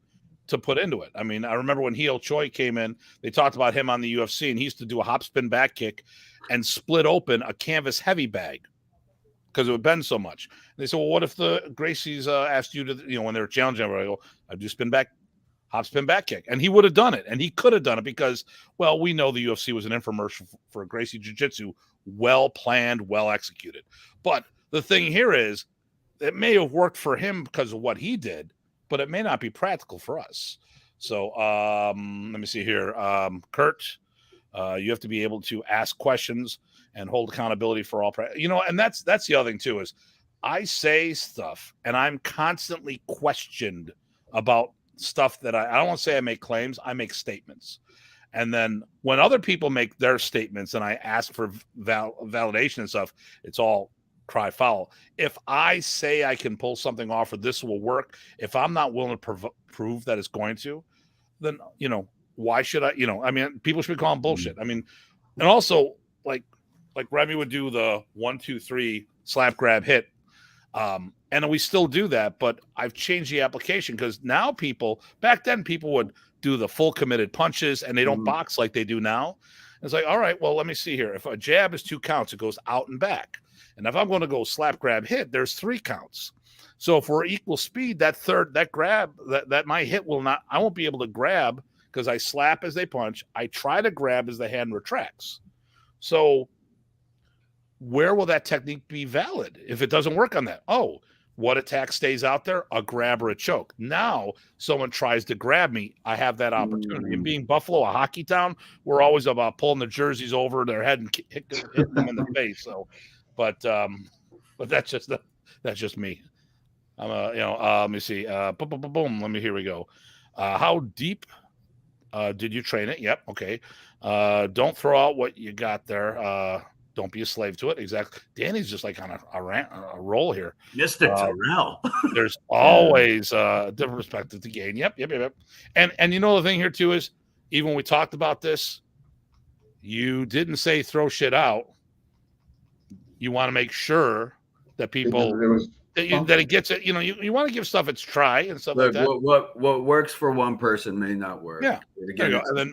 S1: to put into it. I mean, I remember when Heo Choi came in, they talked about him on the UFC, and he used to do a hop spin back kick and split open a canvas heavy bag because it would bend so much. And they said, well, what if the Gracies asked you to, when they were challenging, I go, I do hop spin back kick. And he would have done it. And he could have done it because, well, we know the UFC was an infomercial for Gracie Jiu-Jitsu, well planned, well executed. But the thing here is, it may have worked for him because of what he did, but it may not be practical for us. So let me see here. Kurt, you have to be able to ask questions and hold accountability for all and that's the other thing too, is I say stuff and I'm constantly questioned about stuff that I don't want to say I make claims, I make statements. And then when other people make their statements and I ask for validation and stuff, it's all cry foul. If I say I can pull something off or this will work, if I'm not willing to prove that it's going to, then, why should I, I mean, people should be calling bullshit. I mean, and also like Remy would do the 1, 2, 3 slap, grab, hit. And we still do that, but I've changed the application because now back then people would do the full committed punches and they don't box like they do now. It's like, all right, well, let me see here. If a jab is 2 counts, it goes out and back. And if I'm going to go slap, grab, hit, there's 3 counts. So if we're equal speed, that grab, that my hit I won't be able to grab because I slap as they punch. I try to grab as the hand retracts. So where will that technique be valid if it doesn't work on that? Oh, what attack stays out there? A grab or a choke. Now someone tries to grab me, I have that opportunity. And being Buffalo, a hockey town, we're always about pulling the jerseys over their head and hitting them in the face. So, but that's just me. I'm let me see. Boom. Let me. Here we go. How deep did you train it? Yep. Okay. Don't throw out what you got there. Don't be a slave to it. Exactly. Danny's just like on a roll here.
S3: Mr. Terrell.
S1: There's always a different perspective to gain. Yep. And the thing here too is, even when we talked about this, you didn't say throw shit out. You want to make sure that people that it gets it. You want to give stuff its try and stuff like that.
S3: What works for one person may not work.
S1: Yeah. Again, and then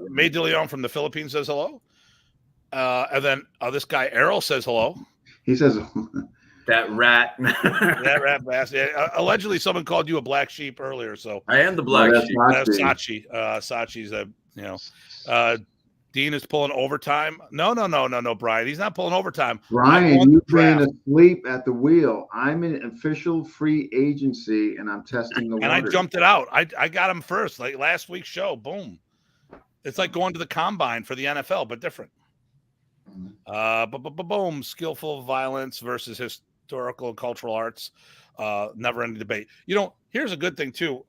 S1: May De Leon from the Philippines says hello. And then this guy Errol says hello.
S2: He says
S3: that rat.
S1: That rat bastard. Allegedly, someone called you a black sheep earlier. So
S3: I am the black sheep.
S1: That's Sachi. Sachi's Dean is pulling overtime. No, Brian. He's not pulling overtime.
S2: Brian, you've been asleep at the wheel. I'm an official free agency, and I'm testing the waters.
S1: And I jumped it out. I got him first, like last week's show. Boom. It's like going to the combine for the NFL, but different. Boom. Skillful violence versus historical and cultural arts. Never ending debate. Here's a good thing too.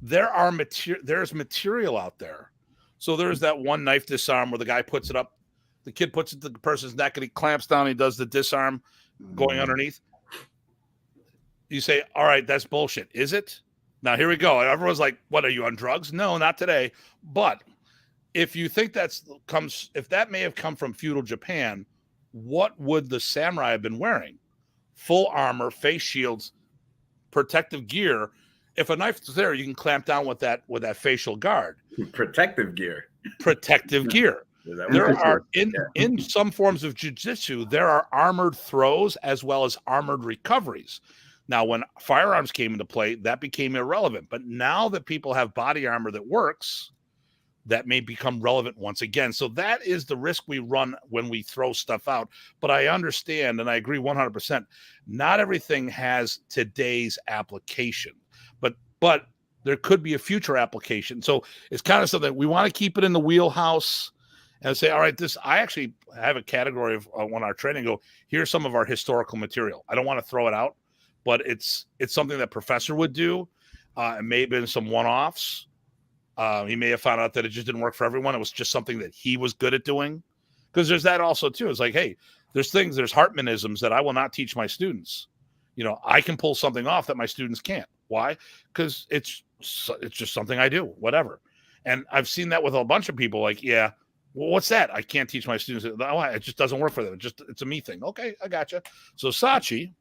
S1: There's material out there. So there's that one knife disarm where the guy puts it up, the kid puts it to the person's neck and he clamps down. And he does the disarm going underneath. You say, all right, that's bullshit. Is it? Now here we go. Everyone's like, what, are you on drugs? No, not today. But if you think if that may have come from feudal Japan, what would the samurai have been wearing? Full armor, face shields, protective gear. If a knife is there, you can clamp down with that facial guard.
S3: Protective gear.
S1: There are in some forms of jiu-jitsu, there are armored throws as well as armored recoveries. Now, when firearms came into play, that became irrelevant. But now that people have body armor that works, that may become relevant once again. So that is the risk we run when we throw stuff out. But I understand, and I agree 100%, not everything has today's application. But there could be a future application. So it's kind of something we want to keep it in the wheelhouse and say, all right, I actually have a category of when our training go, here's some of our historical material. I don't want to throw it out, but it's something that professor would do. It may have been some one-offs. He may have found out that it just didn't work for everyone. It was just something that he was good at doing. Because there's that also too. It's like, hey, there's Hartmanisms that I will not teach my students. I can pull something off that my students can't. Why? Because it's just something I do, whatever. And I've seen that with a bunch of people. Like, yeah, well, what's that? I can't teach my students. Oh, it just doesn't work for them. It's a me thing. Okay, I gotcha. So Sachi,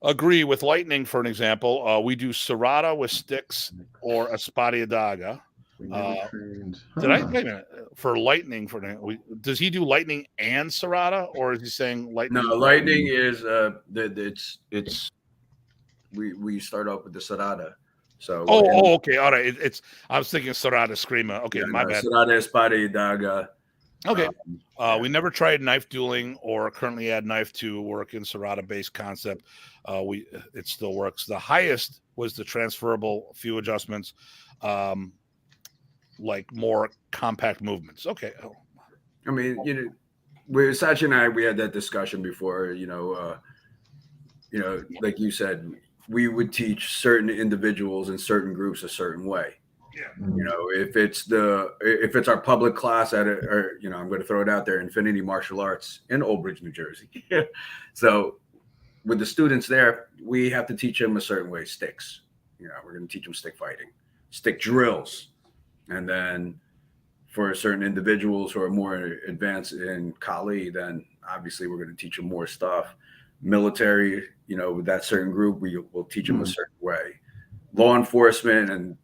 S1: agree with lightning, for an example. We do serrata with sticks or espadiadaga. Did I wait a minute for lightning? Does he do lightning and serrata, or is he saying lightning?
S3: No, lightning is it's we start off with the serrata. So
S1: okay, all right. I was thinking serrata screamer. Okay, my bad.
S3: Serrata espadiadaga.
S1: Okay. We never tried knife dueling or currently add knife to work in serrata based concept. It still works. The highest was the transferable few adjustments, like more compact movements. Okay.
S3: I mean, Sachi and I, we had that discussion before, like you said, we would teach certain individuals in certain groups a certain way.
S1: Yeah.
S3: If it's our public class I'm going to throw it out there, Infinity Martial Arts in Old Bridge, New Jersey. So with the students there, we have to teach them a certain way, sticks. We're going to teach them stick fighting, stick drills. And then for certain individuals who are more advanced in Kali, then obviously we're going to teach them more stuff. Military, with that certain group, we'll teach them a certain way. Law enforcement, and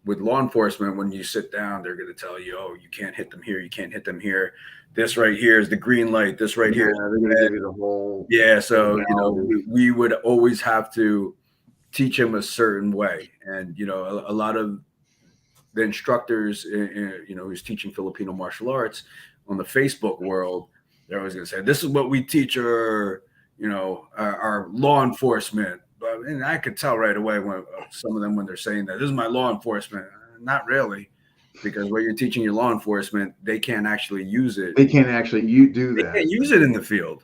S3: with law enforcement, when you sit down, they're going to tell you, oh, you can't hit them here, you can't hit them here. This right here is the green light. This right here.
S2: They're going to give you the whole.
S3: Yeah, so we would always have to teach them a certain way, and a lot of the instructors, who's teaching Filipino martial arts on the Facebook world, they're always going to say, this is what we teach our law enforcement. And I could tell right away when some of them, when they're saying that, this is my law enforcement. Not really, because what you're teaching your law enforcement, they can't actually use it.
S2: They can't actually do that.
S3: They can't use it in the field.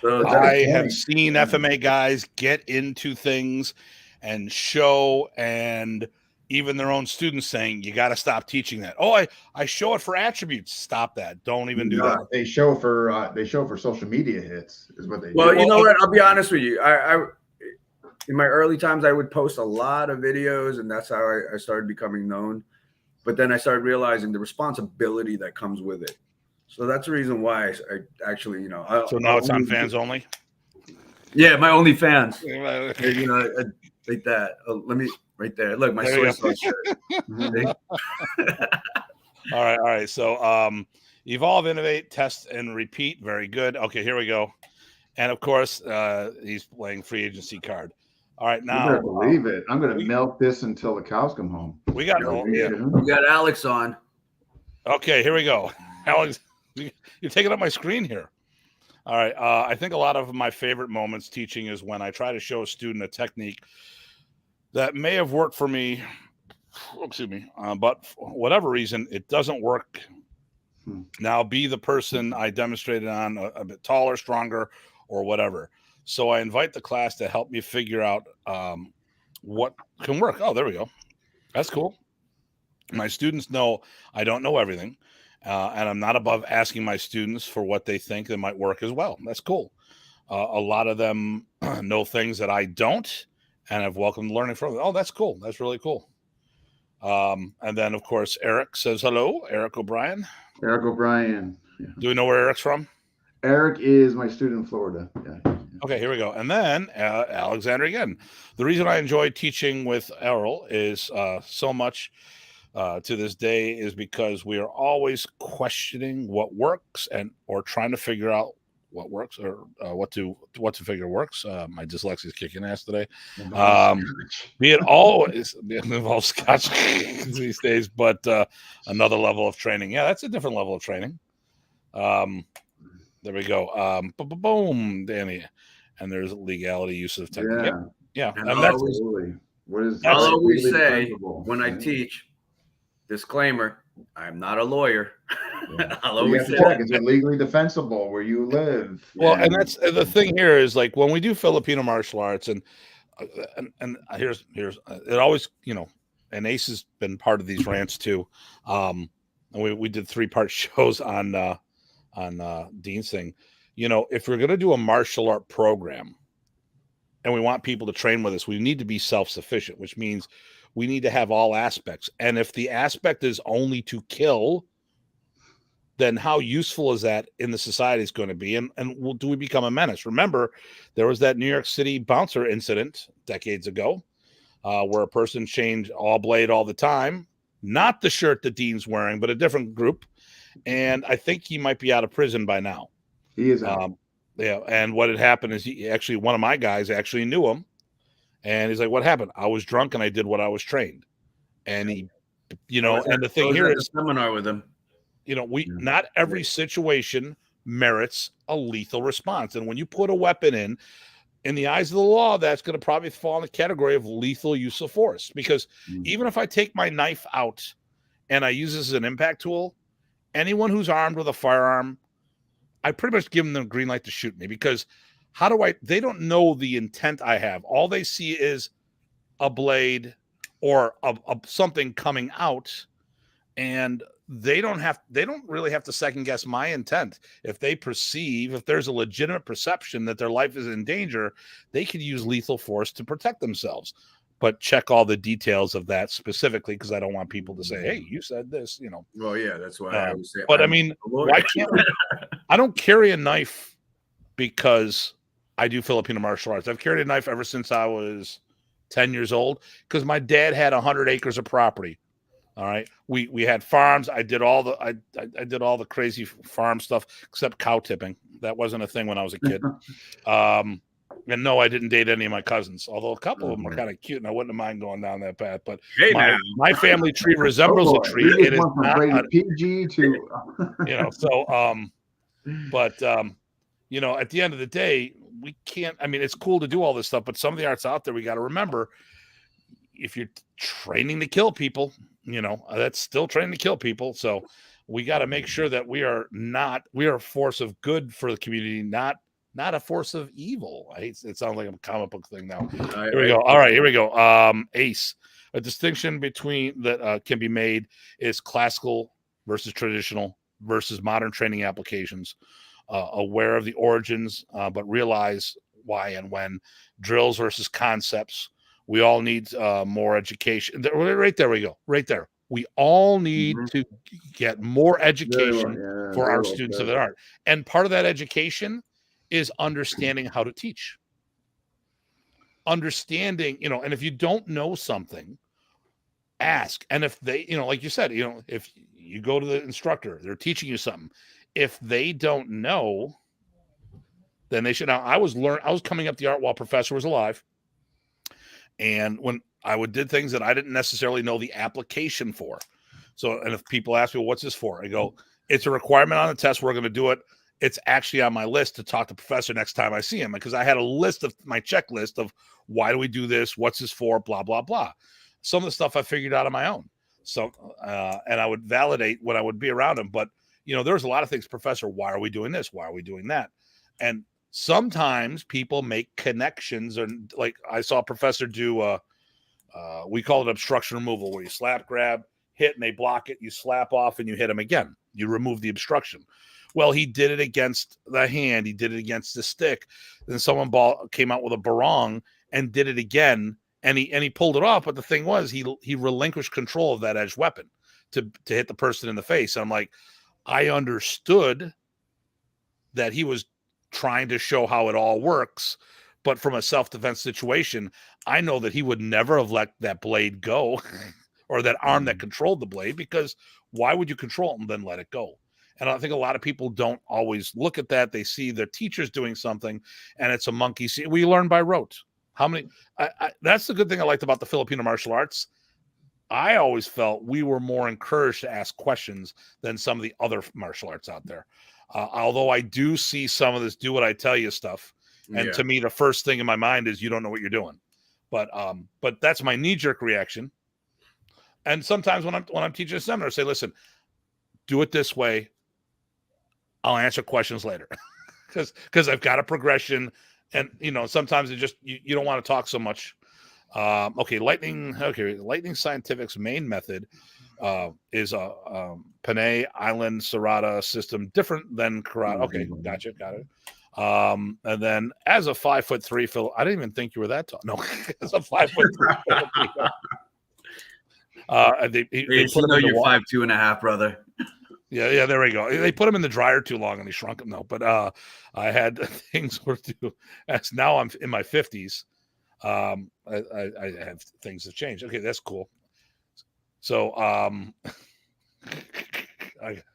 S3: So
S1: I have seen FMA guys get into things and show, and even their own students saying, you got to stop teaching that. Oh, I show it for attributes. Stop that. Don't even do that.
S2: They show for social media hits is what they do.
S3: Well, you know what? I'll be honest with you. I in my early times, I would post a lot of videos, and that's how I started becoming known. But then I started realizing the responsibility that comes with it. So that's the reason why I actually,
S1: so now it's on fans only?
S3: Yeah, my only fans. Like that. Let me, right there. Look, my soy sauce shirt.
S1: All right. So evolve, innovate, test, and repeat. Very good. Okay, here we go. And of course, he's playing free agency card. All right, now
S2: you better believe it. I'm going to milk this until the cows come home.
S1: We got
S3: Alex on.
S1: Okay, here we go. Alex, you're taking up my screen here. All right. I think a lot of my favorite moments teaching is when I try to show a student a technique that may have worked for me, but for whatever reason, it doesn't work. Now, be the person I demonstrated on a bit taller, stronger, or whatever. So I invite the class to help me figure out what can work. Oh, there we go. That's cool. My students know I don't know everything, and I'm not above asking my students for what they think that might work as well. That's cool. A lot of them know things that I don't, and I've welcomed learning from them. Oh, that's cool. That's really cool. And then, of course, Eric says hello. Eric O'Brien.
S2: Eric O'Brien. Yeah.
S1: Do we know where Eric's from?
S2: Eric is my student in Florida. Yeah.
S1: Okay, here we go. And then Alexander again. The reason I enjoy teaching with Errol is so much to this day is because we are always questioning what works or trying to figure out what works or what to figure works. My dyslexia is kicking ass today. Be it always involves Scotch these days, but another level of training. Yeah, that's a different level of training. There we go. Boom, Danny. And there's legality, use of technique. Yeah.
S3: And I'll always say when I teach, disclaimer, I'm not a lawyer. I'll always say
S2: is it legally defensible where you live?
S1: Well, and that's the thing here is like when we do Filipino martial arts and here's it always, and Ace has been part of these rants too. And we did 3-part shows on Dean's thing. If we're going to do a martial art program and we want people to train with us, we need to be self-sufficient, which means we need to have all aspects. And if the aspect is only to kill, then how useful is that in the society is going to be? And do we become a menace? Remember, there was that New York City bouncer incident decades ago where a person changed all blade all the time, not the shirt that Dean's wearing, but a different group. And I think he might be out of prison by now.
S2: He is out.
S1: Yeah. And what had happened is one of my guys actually knew him. And he's like, what happened? I was drunk and I did what I was trained. And he, and the thing here is
S3: seminar with him.
S1: Not every situation merits a lethal response. And when you put a weapon in the eyes of the law, that's going to probably fall in the category of lethal use of force. Because even if I take my knife out and I use this as an impact tool, anyone who's armed with a firearm, I pretty much give them the green light to shoot me, because they don't know the intent I have. All they see is a blade or something coming out, and they don't really have to second guess my intent. If there's a legitimate perception that their life is in danger, they could use lethal force to protect themselves. But check all the details of that specifically, because I don't want people to say, hey, you said this,
S3: Well, yeah, that's why I was saying.
S1: But why can't we? I don't carry a knife because I do Filipino martial arts. I've carried a knife ever since I was 10 years old, because my dad had 100 acres of property. All right. We had farms. I did all the crazy farm stuff except cow tipping. That wasn't a thing when I was a kid. And no, I didn't date any of my cousins, although a couple of them are kind of cute, and I wouldn't mind going down that path. But my family tree resembles a tree. It is not
S2: PG to
S1: but at the end of the day, we can't. I mean, it's cool to do all this stuff, but some of the arts out there, we got to remember, if you're training to kill people, that's still training to kill people. So we got to make sure that we are a force of good for the community, not a force of evil. It sounds like a comic book thing now. Here we go. All right, here we go. Ace. A distinction between that can be made is classical versus traditional versus modern training applications. Aware of the origins, but realize why and when. Drills versus concepts. We all need more education. Right there we go. Right there. We all need to get more education for our students of the art. And part of that education is understanding how to teach. Understanding, and if you don't know something, ask. And if they, like you said, if you go to the instructor, they're teaching you something. If they don't know, then they should. Now, I was coming up the art while Professor was alive. And when I did things that I didn't necessarily know the application for. So, and if people ask me, what's this for? I go, it's a requirement on the test. We're going to do it. It's actually on my list to talk to Professor next time I see him, because I had a list of my checklist of why do we do this? What's this for? Blah, blah, blah. Some of the stuff I figured out on my own. So, and I would validate when I would be around him. But, there's a lot of things, Professor, why are we doing this? Why are we doing that? And sometimes people make connections, and like I saw Professor do, we call it obstruction removal, where you slap, grab, hit, and they block it. You slap off and you hit them again. You remove the obstruction. Well, he did it against the hand. He did it against the stick. Then someone came out with a barong and did it again, and he pulled it off. But the thing was, he relinquished control of that edged weapon to hit the person in the face. And I'm like, I understood that he was trying to show how it all works, but from a self-defense situation, I know that he would never have let that blade go or that arm that controlled the blade, because why would you control it and then let it go? And I think a lot of people don't always look at that. They see their teachers doing something and it's a monkey see. We learn by rote. That's the good thing I liked about the Filipino martial arts. I always felt we were more encouraged to ask questions than some of the other martial arts out there. Although I do see some of this do what I tell you stuff. And to me, the first thing in my mind is you don't know what you're doing. But that's my knee-jerk reaction. And sometimes when I'm teaching a seminar, I say, listen, do it this way. I'll answer questions later. Because I've got a progression. And, sometimes it just, you don't want to talk so much. Okay, Lightning Scientific's main method is a Panay Island Serrata system, different than karate. Okay, gotcha, got it. And then as a 5'3" Phil, I didn't even think you were that tall. No, as a 5'3" Filipino. They put him in the water.
S3: You're 5'2.5", brother.
S1: Yeah, there we go. They put him in the dryer too long and he shrunk him. No, but I had things were to as now I'm in my 50s. I have things to change. Okay, that's cool. So I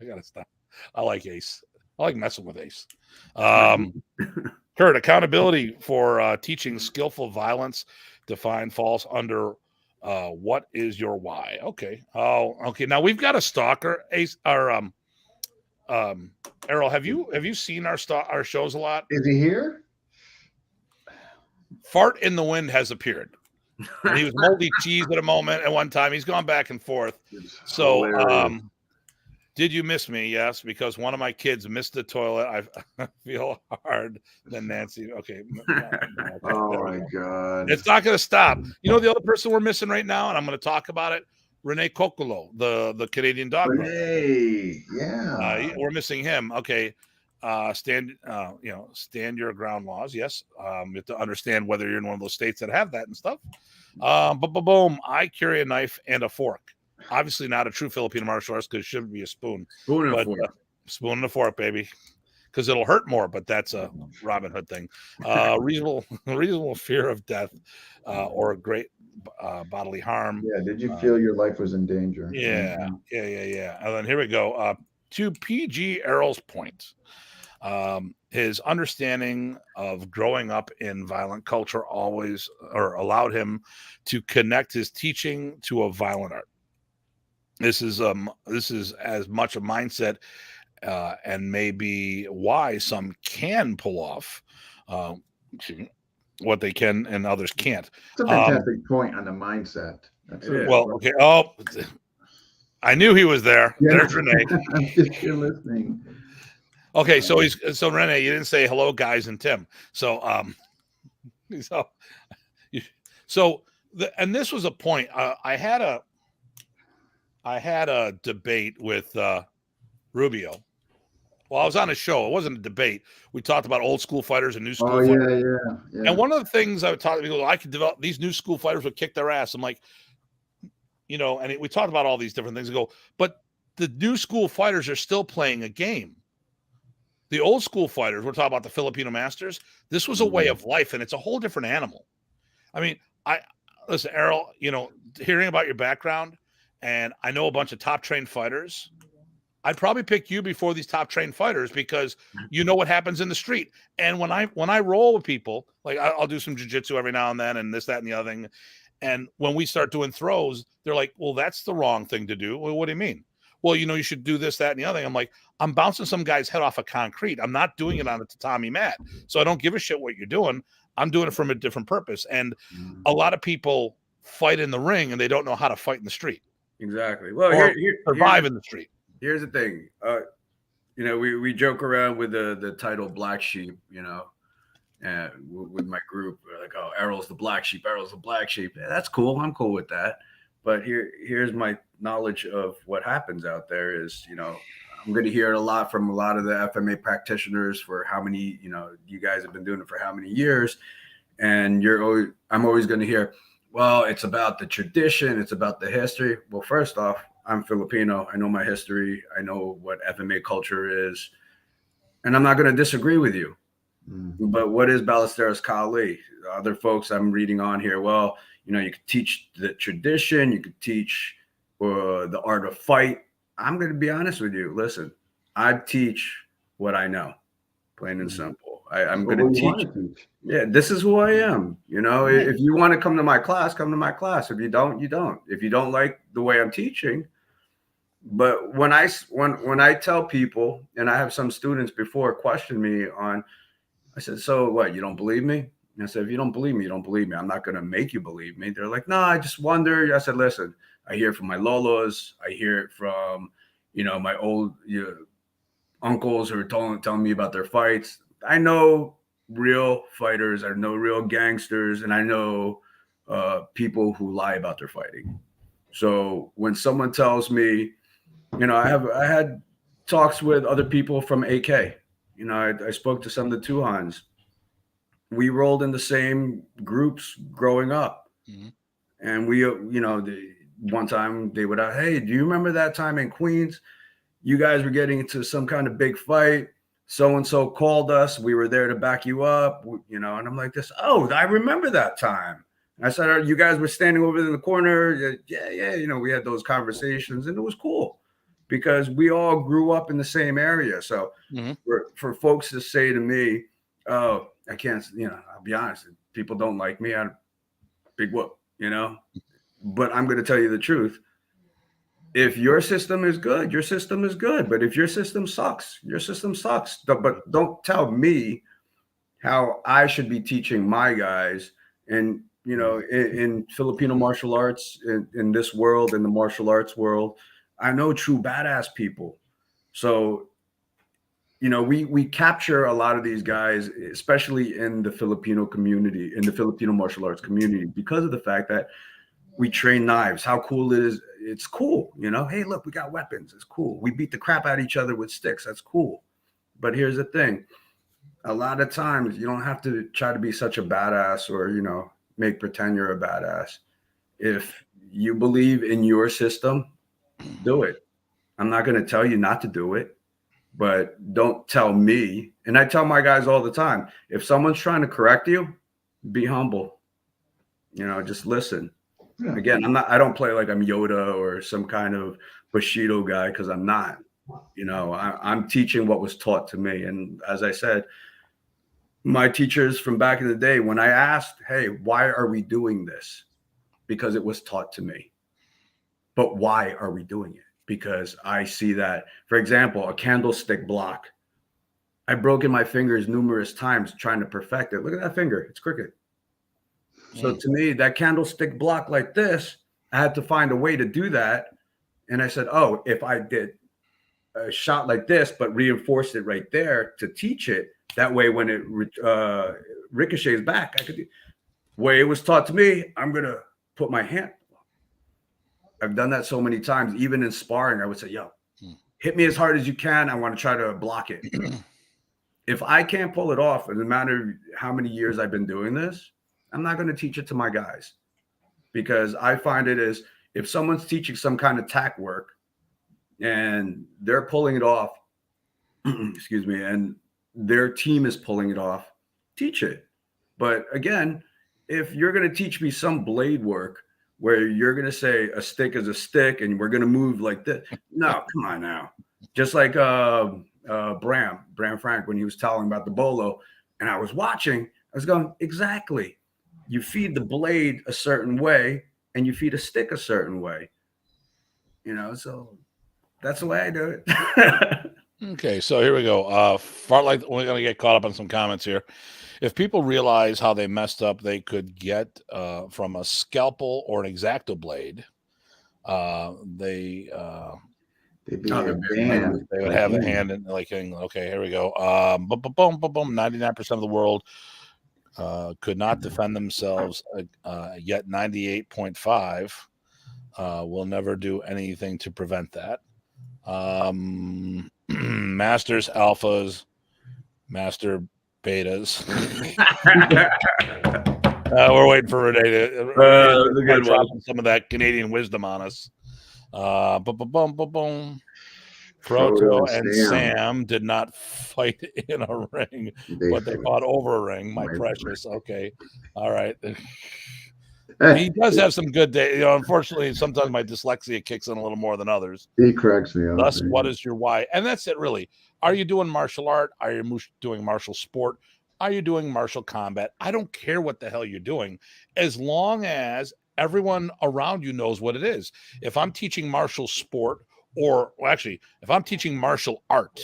S1: gotta stop. I like Ace. I like messing with Ace. Kurt, accountability for teaching skillful violence. Define falls under what is your why? Okay. Oh, okay. Now we've got a stalker. Ace or Errol, have you seen our shows a lot?
S2: Is he here?
S1: Fart in the Wind has appeared. And he was moldy cheese at a moment at one time. He's gone back and forth. So did you miss me? Yes, because one of my kids missed the toilet. I feel hard than Nancy. Okay.
S2: Oh my God.
S1: It's not going to stop. You know the other person we're missing right now, and I'm going to talk about it. Renee Kokolo, the Canadian dog.
S2: Renee, yeah.
S1: We're missing him. Okay. Stand your ground laws. Yes. You have to understand whether you're in one of those states that have that and stuff. Boom. I carry a knife and a fork. Obviously not a true Filipino martial arts because it shouldn't be a spoon.
S3: Spoon and a fork.
S1: Spoon and a fork, baby. Because it'll hurt more, but that's a Robin Hood thing. Reasonable fear of death or great bodily harm.
S2: Yeah. Did you feel your life was in danger?
S1: Yeah. And then here we go. To PG Errol's point, his understanding of growing up in violent culture always allowed him to connect his teaching to a violent art. This is as much a mindset and maybe why some can pull off what they can and others can't.
S2: It's a fantastic point on the mindset. That's
S1: okay. Oh, I knew he was there. Yeah. There's Renee.
S2: I'm just here listening.
S1: Okay, so Renee, you didn't say hello, guys, and Tim. And this was a point. I had a debate with Rubio. Well, I was on a show. It wasn't a debate. We talked about old school fighters and new school fighters. Yeah. And one of the things I would talk to people, I could develop these new school fighters would kick their ass. I'm like, and we talked about all these different things. But the new school fighters are still playing a game. The old school fighters, we're talking about the Filipino masters. This was a way of life, and it's a whole different animal. I mean, listen, Errol, hearing about your background, and I know a bunch of top trained fighters. I'd probably pick you before these top trained fighters because you know what happens in the street. And when I roll with people, like I'll do some jiu-jitsu every now and then, and this, that, and the other thing. And when we start doing throws, they're like, well, that's the wrong thing to do. Well, what do you mean? Well, you should do this, that, and the other thing. I'm like, I'm bouncing some guy's head off of concrete. I'm not doing it on a tatami mat. So I don't give a shit what you're doing. I'm doing it from a different purpose. And a lot of people fight in the ring and they don't know how to fight in the street.
S3: Exactly. Well,
S1: survive in the street.
S3: Here's the thing. We joke around with the title Black Sheep, and with my group, we're like, oh, Errol's the black sheep. Errol's the black sheep. Yeah, that's cool. I'm cool with that. But here's my knowledge of what happens out there is, I'm going to hear it a lot from a lot of the FMA practitioners for how many, you guys have been doing it for how many years. And I'm always going to hear, well, it's about the tradition. It's about the history. Well, first off, I'm Filipino. I know my history. I know what FMA culture is. And I'm not going to disagree with you. But what is Ballesteros Kali? Other folks I'm reading on here, well, you could teach the tradition. You could teach the art of fight. I'm going to be honest with you. Listen, I teach what I know, plain and simple. I'm going to teach. Yeah, this is who I am. If you want to come to my class, come to my class. If you don't, you don't. If you don't like the way I'm teaching. But when I tell people, and I have some students before question me on, I said, so what, you don't believe me? And I said, if you don't believe me, you don't believe me. I'm not going to make you believe me. They're like, no, I just wonder. I said, listen, I hear it from my lolos. I hear it from, my old uncles who are telling me about their fights. I know real fighters. I know real gangsters. And I know people who lie about their fighting. So when someone tells me, I had talks with other people from AK. I spoke to some of the Tuhans. We rolled in the same groups growing up.
S1: Mm-hmm.
S3: And we, one time they would, hey, do you remember that time in Queens? You guys were getting into some kind of big fight. So-and-so called us. We were there to back you up, and I'm like this. Oh, I remember that time. And I said, you guys were standing over in the corner. Yeah. We had those conversations and it was cool because we all grew up in the same area. So for folks to say to me, oh, I can't, I'll be honest. People don't like me. I'm big whoop, but I'm going to tell you the truth. If your system is good, your system is good. But if your system sucks, your system sucks. But don't tell me how I should be teaching my guys. And, in Filipino martial arts, in this world, in the martial arts world, I know true badass people. So, we capture a lot of these guys, especially in the Filipino community, in the Filipino martial arts community, because of the fact that we train knives. How cool it is. It's cool. Hey, look, we got weapons. It's cool. We beat the crap out of each other with sticks. That's cool. But here's the thing. A lot of times you don't have to try to be such a badass or, make pretend you're a badass. If you believe in your system, do it. I'm not going to tell you not to do it, but don't tell me. And I tell my guys all the time, if someone's trying to correct you, be humble. Just listen. Yeah. Again, I don't play like I'm Yoda or some kind of Bushido guy because I'm not. I'm teaching what was taught to me. And as I said, my teachers from back in the day, when I asked, hey, why are we doing this? Because it was taught to me. But why are we doing it? Because I see that, for example, a candlestick block. I've broken my fingers numerous times trying to perfect it. Look at that finger. It's crooked. So to me, that candlestick block like this, I had to find a way to do that. And I said, oh, if I did a shot like this, but reinforced it right there to teach it, that way when it ricochets back, I could do. Way it was taught to me, I'm going to put my hand. I've done that so many times. Even in sparring, I would say, yo, hit me as hard as you can. I want to try to block it. If I can't pull it off, no matter how many years I've been doing this, I'm not going to teach it to my guys because I find it is if someone's teaching some kind of tack work and they're pulling it off, excuse me, and their team is pulling it off, teach it. But again, if you're going to teach me some blade work where you're going to say a stick is a stick and we're going to move like this, no, come on now. Just like Bram Frank, when he was telling about the bolo and I was watching, I was going, exactly. You feed the blade a certain way and you feed a stick a certain way, so that's the way I do it.
S1: Okay, so here we go. Fartlight, we're going to get caught up on some comments here. If people realize how they messed up, they could get from a scalpel or an X-Acto blade. They would have a hand in like, okay, here we go. Boom, 99% of the world could not defend themselves, yet 98.5 will never do anything to prevent that. Masters, alphas, master betas. We're waiting for Renee to drop some of that Canadian wisdom on us. Proto and Sam did not fight in a ring, but they fought over a ring. My precious. Okay. All right. He does have some good days. Unfortunately, sometimes my dyslexia kicks in a little more than others.
S2: He corrects me.
S1: Thus, what is your why? And that's it, really. Are you doing martial art? Are you doing martial sport? Are you doing martial combat? I don't care what the hell you're doing, as long as everyone around you knows what it is. If I'm teaching martial sport, if I'm teaching martial art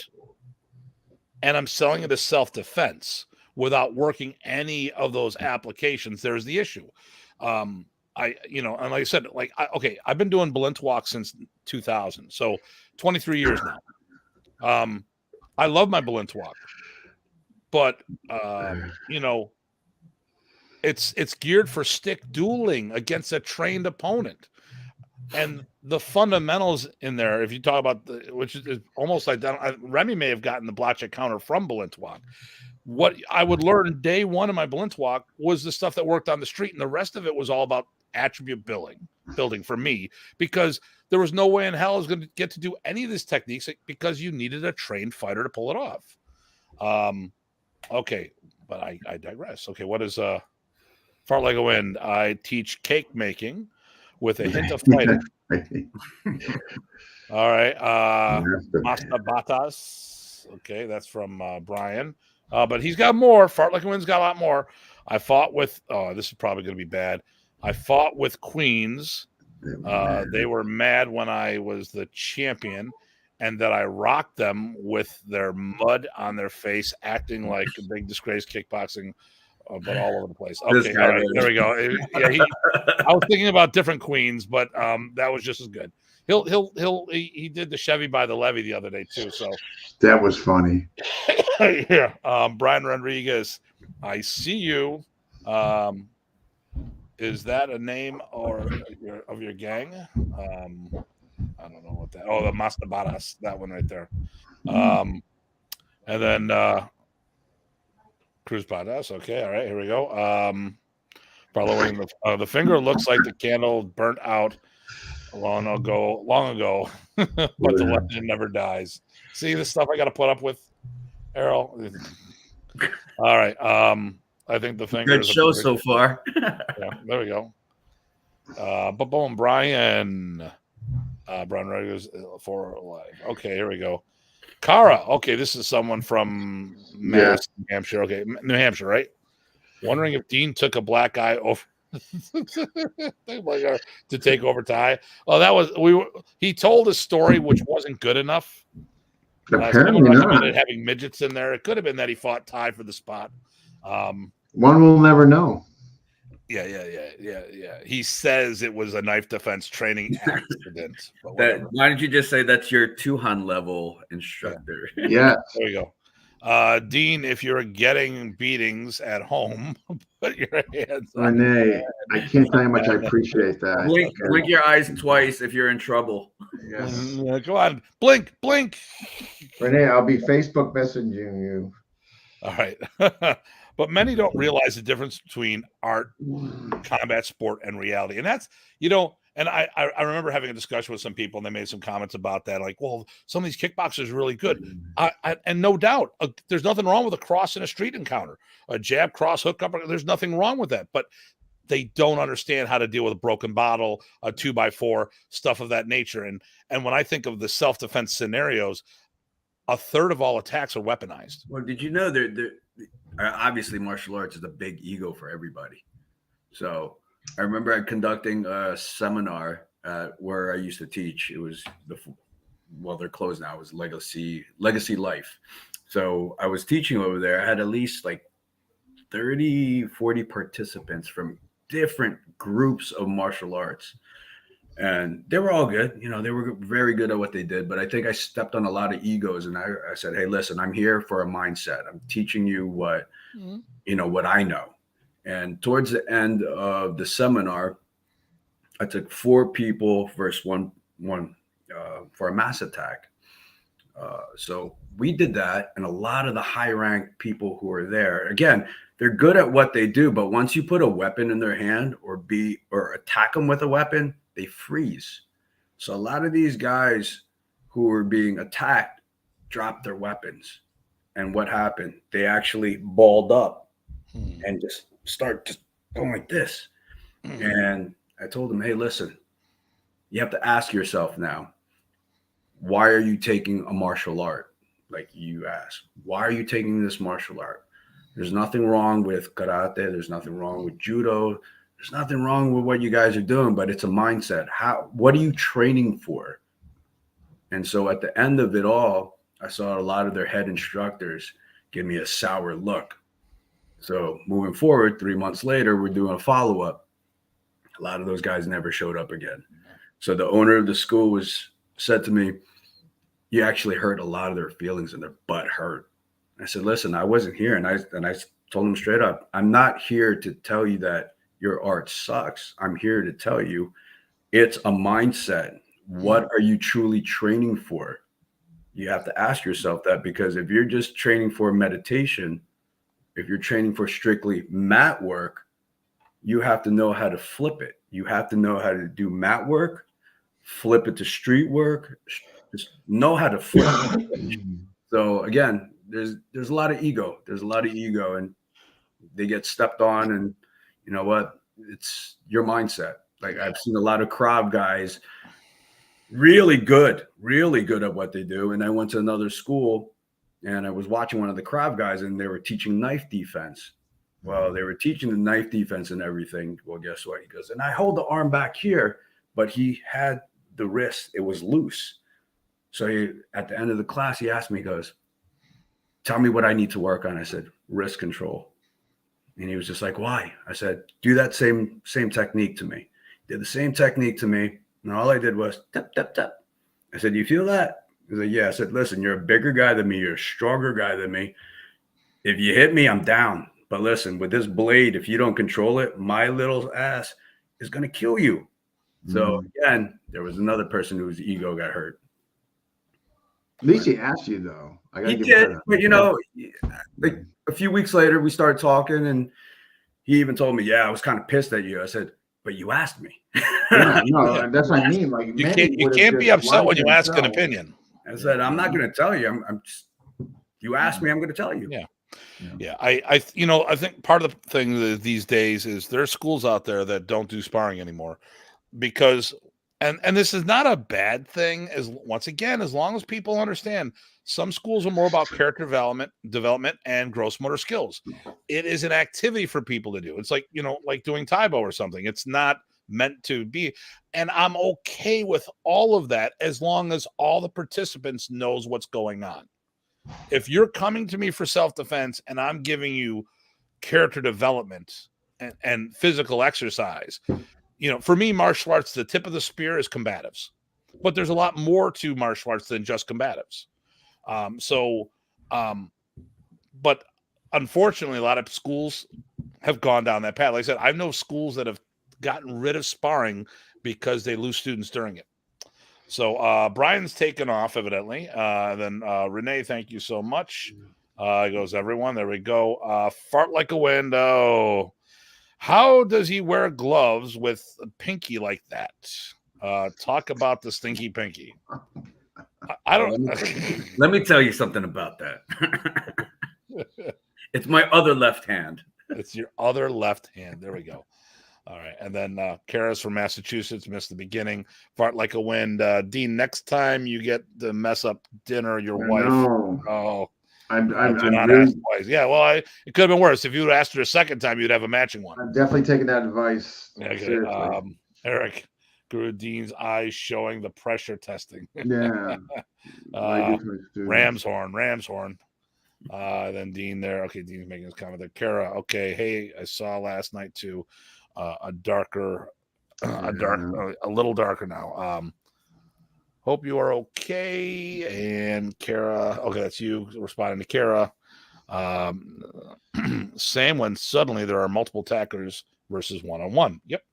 S1: and I'm selling it as self-defense without working any of those applications, there's the issue. And like I said, I've been doing Balintawak since 2000, so 23 years now. I love my Balintawak, but it's geared for stick dueling against a trained opponent. And the fundamentals in there, if you talk about which is almost like that, Remy may have gotten the block check counter from Balintawak. What I would learn day one of my Balintawak was the stuff that worked on the street, and the rest of it was all about attribute building for me, because there was no way in hell I was going to get to do any of these techniques because you needed a trained fighter to pull it off. Okay, but I digress. Okay, what is Fart Like a Wind? I teach cake making with a hint of fighting. All right. Masta Batas. Okay, that's from Brian. But he's got more. Fart Like a Wind's got a lot more. I fought with, this is probably going to be bad. I fought with Queens. They were mad when I was the champion, and that I rocked them with their mud on their face, acting like a big disgrace kickboxing, but all over the place. Okay, all right, there we go. Yeah, I was thinking about different Queens, but that was just as good. He did the Chevy by the levee the other day too. So
S2: that was funny.
S1: Yeah. Brian Rodriguez, I see you. Is that a name of your gang? I don't know what that. Oh, the Mastabaras, that one right there. And then Cruz Badas. Okay, all right, here we go. Following the finger looks like the candle burnt out long ago, but the legend never dies. See the stuff I got to put up with, Errol. All right. I think the finger.
S3: Good show so far.
S1: Yeah, there we go. Boom, Brian. Brian Rodriguez for live. Okay, here we go. Kara. Okay, this is someone from New Hampshire. Okay, New Hampshire, right? Wondering if Dean took a black eye over to take over Ty. Oh, he told a story which wasn't good enough.
S2: Apparently not.
S1: Having midgets in there. It could have been that he fought Ty for the spot.
S2: One will never know.
S1: Yeah. He says it was a knife defense training accident.
S3: Why didn't you just say that's your Tuhan level instructor?
S2: Yeah.
S1: There you go. Dean, if you're getting beatings at home, put your hands on
S2: Renee, I can't tell you how much I appreciate that.
S3: Blink your eyes twice if you're in trouble.
S2: Yes.
S1: Go on. Blink.
S2: Renee, I'll be Facebook messaging you.
S1: All right. But many don't realize the difference between art, combat sport, and reality. And that's, and I remember having a discussion with some people, and they made some comments about that. Like, well, some of these kickboxers are really good. And no doubt, there's nothing wrong with a cross in a street encounter. A jab, cross, hook, up. There's nothing wrong with that. But they don't understand how to deal with a broken bottle, a 2x4, stuff of that nature. And when I think of the self-defense scenarios, a third of all attacks are weaponized.
S3: Well, did you know obviously martial arts is a big ego for everybody. So I remember conducting a seminar where I used to teach. It was they're closed now. It was Legacy Life. So I was teaching over there. I had at least like 30, 40 participants from different groups of martial arts. And they were all good. They were very good at what they did. But I think I stepped on a lot of egos. And I said, hey, listen, I'm here for a mindset. I'm teaching you what I know. And towards the end of the seminar, I took 4 people versus one for a mass attack. So we did that. And a lot of the high-ranked people who are there, again, they're good at what they do. But once you put a weapon in their hand or attack them with a weapon, they freeze. So a lot of these guys who were being attacked dropped their weapons. And what happened? They actually balled up and just start going like this. And I told them, hey, listen, you have to ask yourself now, why are you taking a martial art? Like you asked, why are you taking this martial art? There's nothing wrong with karate. There's nothing wrong with judo. There's nothing wrong with what you guys are doing, but it's a mindset. What are you training for? And so at the end of it all, I saw a lot of their head instructors give me a sour look. So moving forward, 3 months later, we're doing a follow-up. A lot of those guys never showed up again. So the owner of the school said to me, you actually hurt a lot of their feelings and their butt hurt. I said, listen, I wasn't here. And I told him straight up, I'm not here to tell you that your art sucks. I'm here to tell you it's a mindset. What are you truly training for? You have to ask yourself that, because if you're just training for meditation, if you're training for strictly mat work, you have to know how to flip it. You have to know how to do mat work, flip it to street work, just know how to flip it. So again, there's a lot of ego. There's a lot of ego, and they get stepped on, and you know what? It's your mindset. Like, I've seen a lot of Krav guys really good at what they do. And I went to another school and I was watching one of the Krav guys, and they were teaching knife defense. Well, they were teaching the knife defense and everything. Well, guess what? He goes, and I hold the arm back here, but he had the wrist, it was loose. So at the end of the class, he asked me, he goes, tell me what I need to work on. I said, wrist control. And he was just like, why? I said, do that same technique to me. Did the same technique to me. And all I did was tap, tap, tap. I said, you feel that? He said, yeah. I said, listen, you're a bigger guy than me. You're a stronger guy than me. If you hit me, I'm down. But listen, with this blade, if you don't control it, my little ass is going to kill you. So again, there was another person whose ego got hurt.
S2: At least he asked you, though.
S3: He did, but you know, like a few weeks later, we started talking, and he even told me, "Yeah, I was kind of pissed at you." I said, "But you asked me."
S2: Yeah, no, that's what I mean. Like,
S1: you can't be upset when you ask an opinion.
S3: I said, "I'm not going to tell you. I'm just, you asked me, I'm going to tell you."
S1: Yeah. I think part of the thing these days is there's schools out there that don't do sparring anymore, because and this is not a bad thing, as once again, as long as people understand, some schools are more about character development and gross motor skills. It is an activity for people to do. It's like, like doing Taibo or something. It's not meant to be. And I'm okay with all of that as long as all the participants knows what's going on. If you're coming to me for self-defense and I'm giving you character development and physical exercise, for me, martial arts, the tip of the spear is combatives, but there's a lot more to martial arts than just combatives. But unfortunately, a lot of schools have gone down that path. Like I said, I know schools that have gotten rid of sparring because they lose students during it. So Brian's taken off, evidently. Then Renee, thank you so much. Goes everyone. There we go. Fart like a window. How does he wear gloves with a pinky like that? Talk about the stinky pinky. I don't.
S3: Let me tell you something about that. It's my other left hand.
S1: It's your other left hand. There we go. All right. And then Kara's from Massachusetts, missed the beginning. Fart like a wind. Dean, next time you get to mess up dinner, your wife. Oh,
S2: I'm
S1: do not
S2: really,
S1: ask twice. Yeah, well, it could have been worse. If you would have asked her a second time, you'd have a matching one.
S2: I'm definitely taking that advice.
S1: Okay. Eric, Guru Dean's eyes showing the pressure testing.
S2: Yeah.
S1: Ram's horn. Then Dean there. Okay, Dean's making his comment there. Kara, okay. Hey, I saw last night too. A little darker now. Hope you are okay. And Kara, okay, that's you responding to Kara. Same when suddenly there are multiple tacklers versus one-on-one. Yep.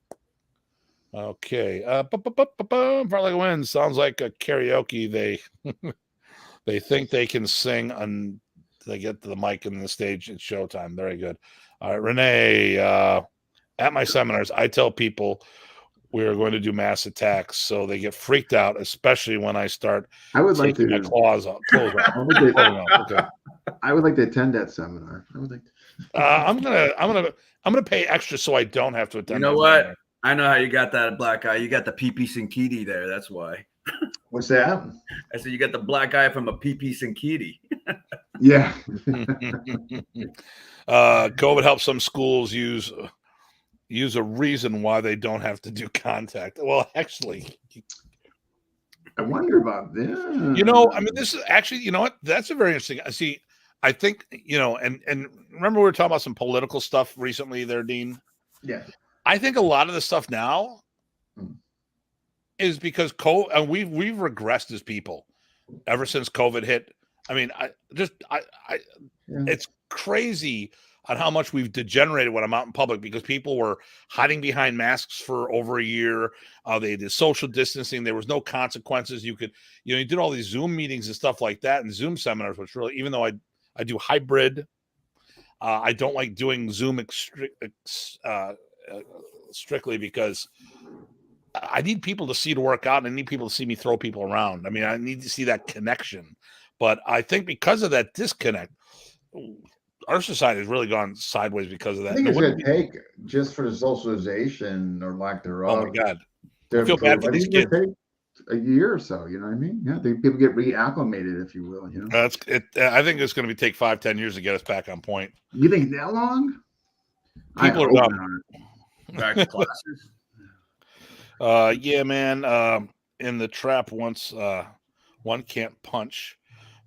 S1: Okay. Fart like a wind sounds like a karaoke. They think they can sing and they get to the mic and the stage. It's showtime. Very good. All right, Renee. At my seminars, I tell people we are going to do mass attacks, so they get freaked out, especially when I start taking my clothes off. Okay.
S2: I would like to attend that seminar. I would like to.
S1: I'm gonna pay extra so I don't have to attend.
S3: You know what? Seminar. I know how you got that black guy. You got the PP Sinkiti there. That's why.
S2: What's that?
S3: I said you got the black guy from a PP Sinkiti.
S2: Yeah.
S1: COVID helps some schools use a reason why they don't have to do contact. Well, actually,
S2: I wonder about this.
S1: I mean, this is actually, you know what? That's a very interesting. See, I think, and remember we were talking about some political stuff recently there, Dean?
S2: Yeah.
S1: I think a lot of the stuff now is because and we've regressed as people ever since COVID hit. I mean, it's crazy on how much we've degenerated when I'm out in public, because people were hiding behind masks for over a year. They did social distancing. There was no consequences. You did all these Zoom meetings and stuff like that, and Zoom seminars, which really, even though I do hybrid, I don't like doing Zoom strictly because I need people to see to work out, and I need people to see me throw people around. I mean, I need to see that connection. But I think because of that disconnect, our society has really gone sideways because of that.
S2: I think it's going to take, just for the socialization or lack thereof.
S1: Oh my God.
S2: I
S1: feel bad for these kids.
S2: Take a year or so, you know what I mean? Yeah, people get reacclimated, if you will. You know,
S1: I think it's going to take 5-10 years to get us back on point.
S2: You think that long?
S1: People are dumb.
S3: Back to classes.
S1: Yeah, man. In the trap, once one can't punch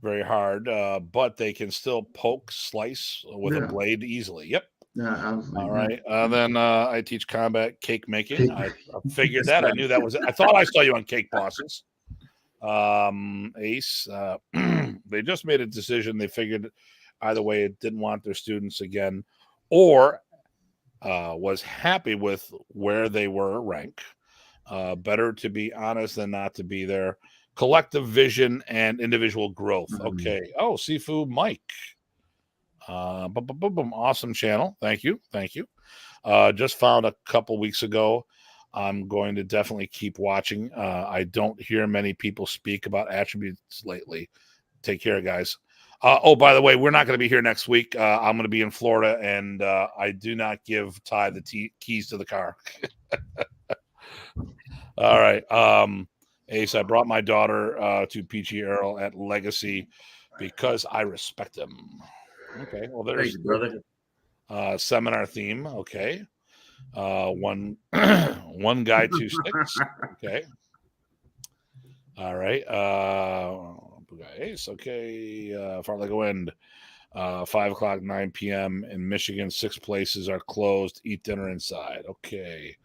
S1: very hard, but they can still poke, slice with a blade easily. Yep.
S2: Yeah, absolutely.
S1: All right. Then I teach combat cake making. I figured that. I knew that was it. I thought I saw you on Cake Bosses. Ace. They just made a decision. They figured either way it didn't want their students again, or was happy with where they were ranked. Better to be honest than not to be there. Collective vision and individual growth. Okay. Oh, Sifu Mike. Awesome channel. Thank you. Just found a couple weeks ago. I'm going to definitely keep watching. I don't hear many people speak about attributes lately. Take care, guys. By the way, we're not going to be here next week. I'm going to be in Florida, and I do not give Ty the keys to the car. All right. Ace, I brought my daughter to PG Errol at Legacy because I respect him. Okay. Well, there's
S3: brother.
S1: Seminar theme. Okay. One guy, 2 sticks. Okay. All right. Ace. Okay. Far like a wind. 5:00, 9 p.m. in Michigan. 6 places are closed. Eat dinner inside. Okay.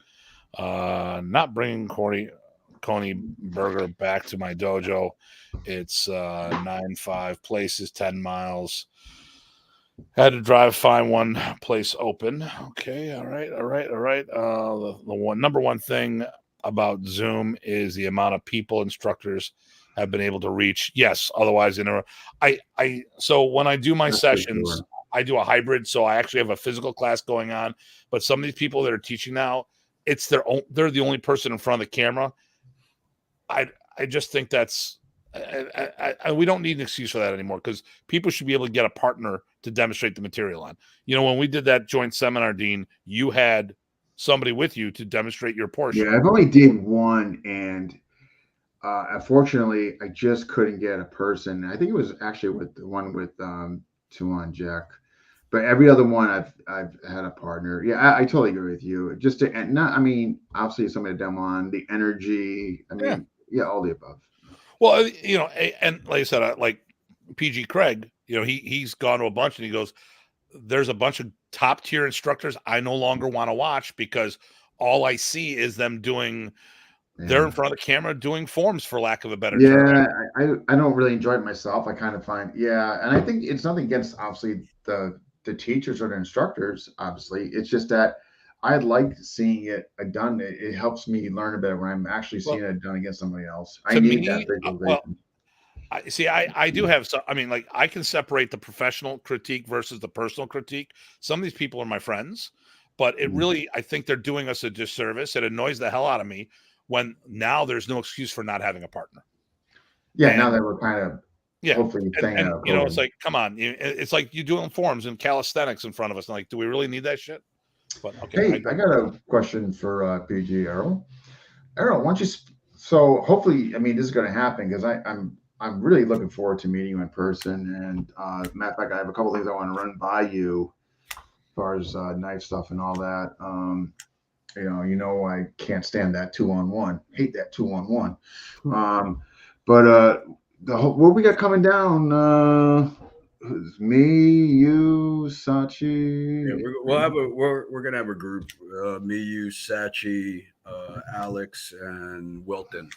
S1: Not bringing Coney Burger back to my dojo. It's 9-5 places, 10 miles. Had to drive, find one place open. Okay, all right. The number one thing about Zoom is the amount of people instructors have been able to reach. Yes, otherwise, so when I do my sessions, sure. I do a hybrid. So I actually have a physical class going on, but some of these people that are teaching now, they're the only person in front of the camera. I just think that's we don't need an excuse for that anymore, because people should be able to get a partner to demonstrate the material on. When we did that joint seminar, Dean, you had somebody with you to demonstrate your portion.
S2: Yeah, I've only did one, and unfortunately, I just couldn't get a person. I think it was actually with the one with Tuan Jack. But every other one I've had a partner. Yeah, I totally agree with you. Just to, and not, I mean, obviously somebody to demo on the energy. I mean, yeah, all the above.
S1: Well, and like I said, like PG Craig, he's gone to a bunch, and he goes, there's a bunch of top tier instructors I no longer want to watch, because all I see is them doing. They're in front of the camera doing forms, for lack of a better term.
S2: Yeah, I don't really enjoy it myself. I kind of find, and I think it's nothing against obviously the teachers or the instructors. Obviously, it's just that I like seeing it done. It helps me learn a bit when I'm actually seeing it done against somebody else. I need that visualization.
S1: I do have some. I mean, like, I can separate the professional critique versus the personal critique. Some of these people are my friends, but it really, I think they're doing us a disservice. It annoys the hell out of me when now there's no excuse for not having a partner.
S2: Yeah, now that we're kind of hopefully
S1: and it's like, come on, it's like you doing forms and calisthenics in front of us. And like, do we really need that shit? But okay,
S2: hey, I got a question for PG Errol. Errol, why don't you? So hopefully, I mean, this is going to happen, because I'm really looking forward to meeting you in person. And matter of fact, I have a couple things I want to run by you, as far as knife stuff and all that. I can't stand that 2-on-1. Hate that 2-on-1. But what we got coming down? Me, you, Sachi.
S3: Yeah, we're gonna have a group. Me, you, Sachi, Alex, and Wilton.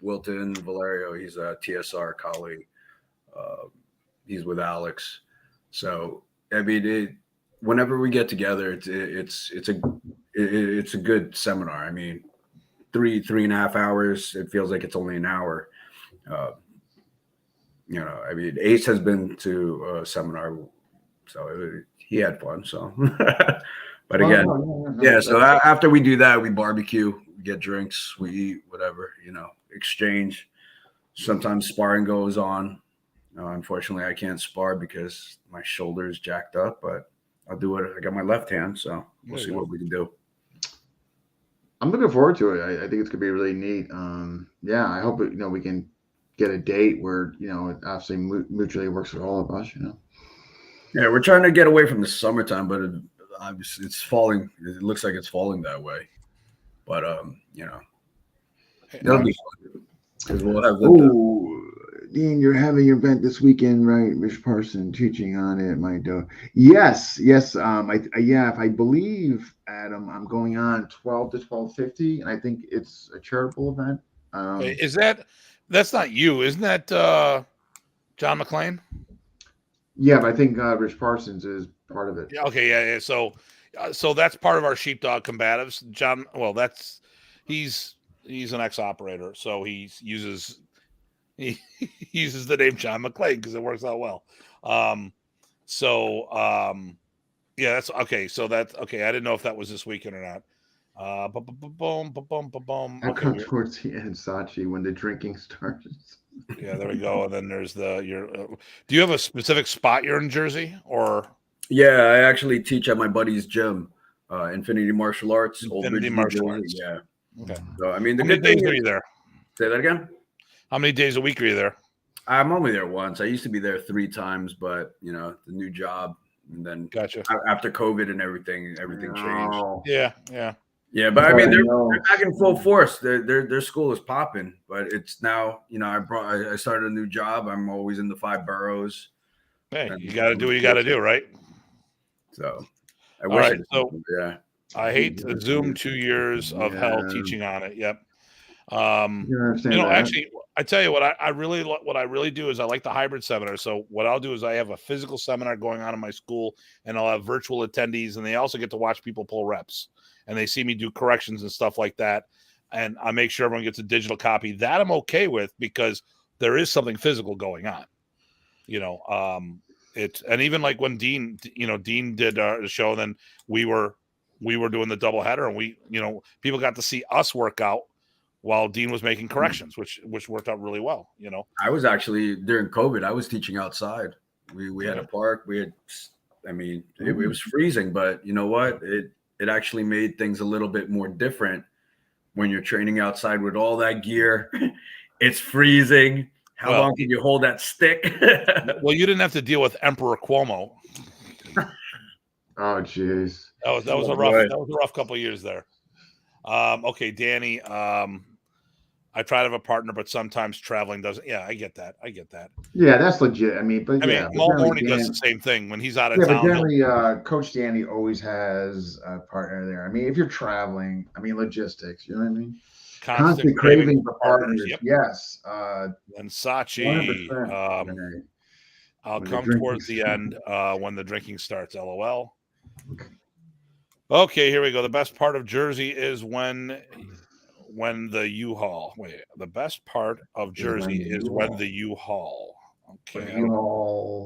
S3: Wilton Valerio, he's a TSR colleague. He's with Alex. So I mean, whenever we get together, it's a good seminar. I mean, 3.5 hours. It feels like it's only an hour. I mean, Ace has been to a seminar, so he had fun. So, but again, yeah. So after we do that, we barbecue, we get drinks, we eat, whatever, exchange. Sometimes sparring goes on. Unfortunately, I can't spar because my shoulder is jacked up, but I'll do it. I got my left hand, so we'll see what we can do.
S2: I'm looking forward to it. I think it's gonna be really neat. Yeah, I hope we can get a date where it obviously mutually works for all of us.
S3: Yeah, we're trying to get away from the summertime, but obviously it's falling. It looks like it's falling that way. But it'll be fun because we'll have.
S2: Dean, you're having your event this weekend, right? Rich Parson teaching on it, my dog. Yes. I believe, Adam, I'm going on 12 to 12:50, and I think it's a charitable event.
S1: That's not you, isn't that John McClane?
S2: Yeah, but I think Rich Parsons is part of it.
S1: Yeah. Okay. Yeah. So that's part of our sheepdog combatives. John. Well, he's an ex-operator, so he uses the name John McClane because it works out well. Yeah, that's okay. So that's okay. I didn't know if that was this weekend or not.
S2: I come towards the end, Sachi, when the drinking starts.
S1: Yeah, there we go. And then there's do you have a specific spot you're in Jersey or?
S3: Yeah, I actually teach at my buddy's gym, Infinity Martial Arts.
S1: Infinity Martial Arts.
S3: Yeah.
S1: Okay.
S3: So I mean,
S1: how many days are you there?
S3: Say that again.
S1: How many days a week are you there?
S3: I'm only there once. I used to be there 3 times, but the new job, and then
S1: gotcha.
S3: After COVID and everying changed. Yeah, but I mean they're back in full force. Their school is popping, but it's now I started a new job. I'm always in the 5 boroughs.
S1: Hey, you got to do what you got to do, right?
S3: So
S1: I wish. Right, so yeah, I hate the Zoom 2 years of hell teaching on it. Yep. Actually, I tell you what I really do is I like the hybrid seminar. So what I'll do is I have a physical seminar going on in my school, and I'll have virtual attendees, and they also get to watch people pull reps, and they see me do corrections and stuff like that. And I make sure everyone gets a digital copy. That I'm okay with because there is something physical going on. And even like when Dean did the show, then we were doing the double header, and people got to see us work out while Dean was making corrections, which worked out really well.
S3: I was actually during COVID, I was teaching outside. We had a park. It was freezing, but you know what? It actually made things a little bit more different when you're training outside with all that gear. It's freezing. How long can you hold that stick?
S1: Well, you didn't have to deal with Emperor Cuomo.
S2: Oh, jeez.
S1: That was a rough couple of years there. Okay, Danny. I try to have a partner, but sometimes traveling doesn't. Yeah, I get that.
S2: Yeah, that's legit.
S1: Morney does the same thing when he's out of town.
S2: But generally, Coach Danny always has a partner there. If you're traveling, logistics. You know what I mean? Constant craving for partners. Yep. Yes.
S1: And Sachi. I'll come towards the end when the drinking starts. LOL. Okay, here we go. The best part of Jersey is when the U-Haul. Wait, the best part of Jersey is when the U-Haul. Okay.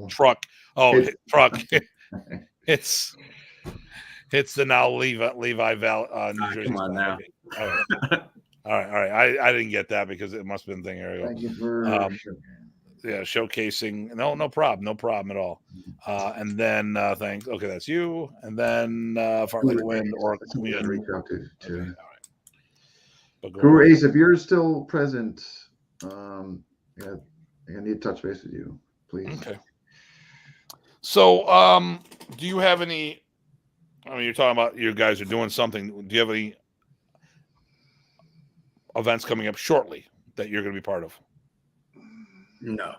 S1: Truck. Oh, truck. It's the now Levi Valley, New Jersey.
S3: Come on now.
S1: All right. I didn't get that because it must have been thing area.
S2: Thank you for
S1: showcasing. No problem at all. And then thanks. Okay, that's you. And then Fart Like Wind or
S2: reach out to. Guro Ace, if you're still present, I need to touch base with you, please.
S1: Okay. So, do you have any? You're talking about you guys are doing something. Do you have any events coming up shortly that you're going to be part of?
S3: No.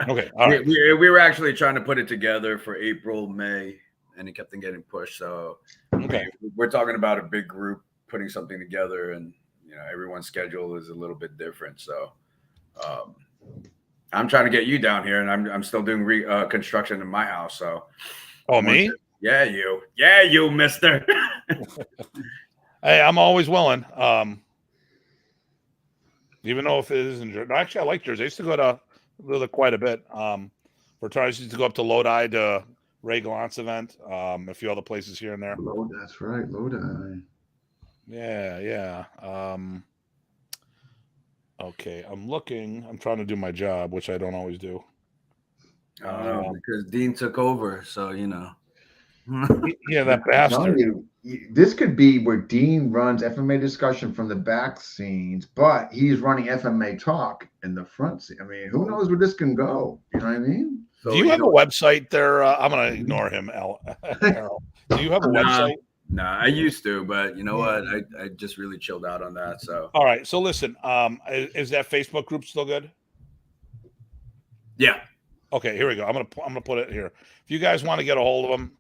S1: Okay. All right.
S3: We were actually trying to put it together for April, May, and it kept on getting pushed. So we're talking about a big group putting something together, and everyone's schedule is a little bit different. So I'm trying to get you down here, and I'm still doing construction in my house. So
S1: Oh, me?
S3: Yeah, you. Yeah, you, mister.
S1: Hey, I'm always willing. Even though if it isn't Jersey. Actually, I like Jersey. I used to go to quite a bit. For times, I used to go up to Lodi to Ray Gallant's event. A few other places here and there.
S2: That's right, Lodi.
S1: Yeah. Okay, I'm looking. I'm trying to do my job, which I don't always do.
S3: Because Dean took over, so you know.
S1: Yeah, that
S2: I'm
S1: bastard.
S2: telling you, this could be where Dean runs FMA discussion from the back scenes, but he's running FMA talk in the front scene. I mean, who knows where this can go? You know what I mean?
S3: So,
S1: Do you have a website there? I'm going to ignore him, Errol. Do you have a website?
S3: Nah, I used to, but you know what? I just really chilled out on that. So
S1: all right. So listen, is that Facebook group still good?
S3: Yeah.
S1: Okay, here we go. I'm gonna put it here. If you guys want to get a hold of him,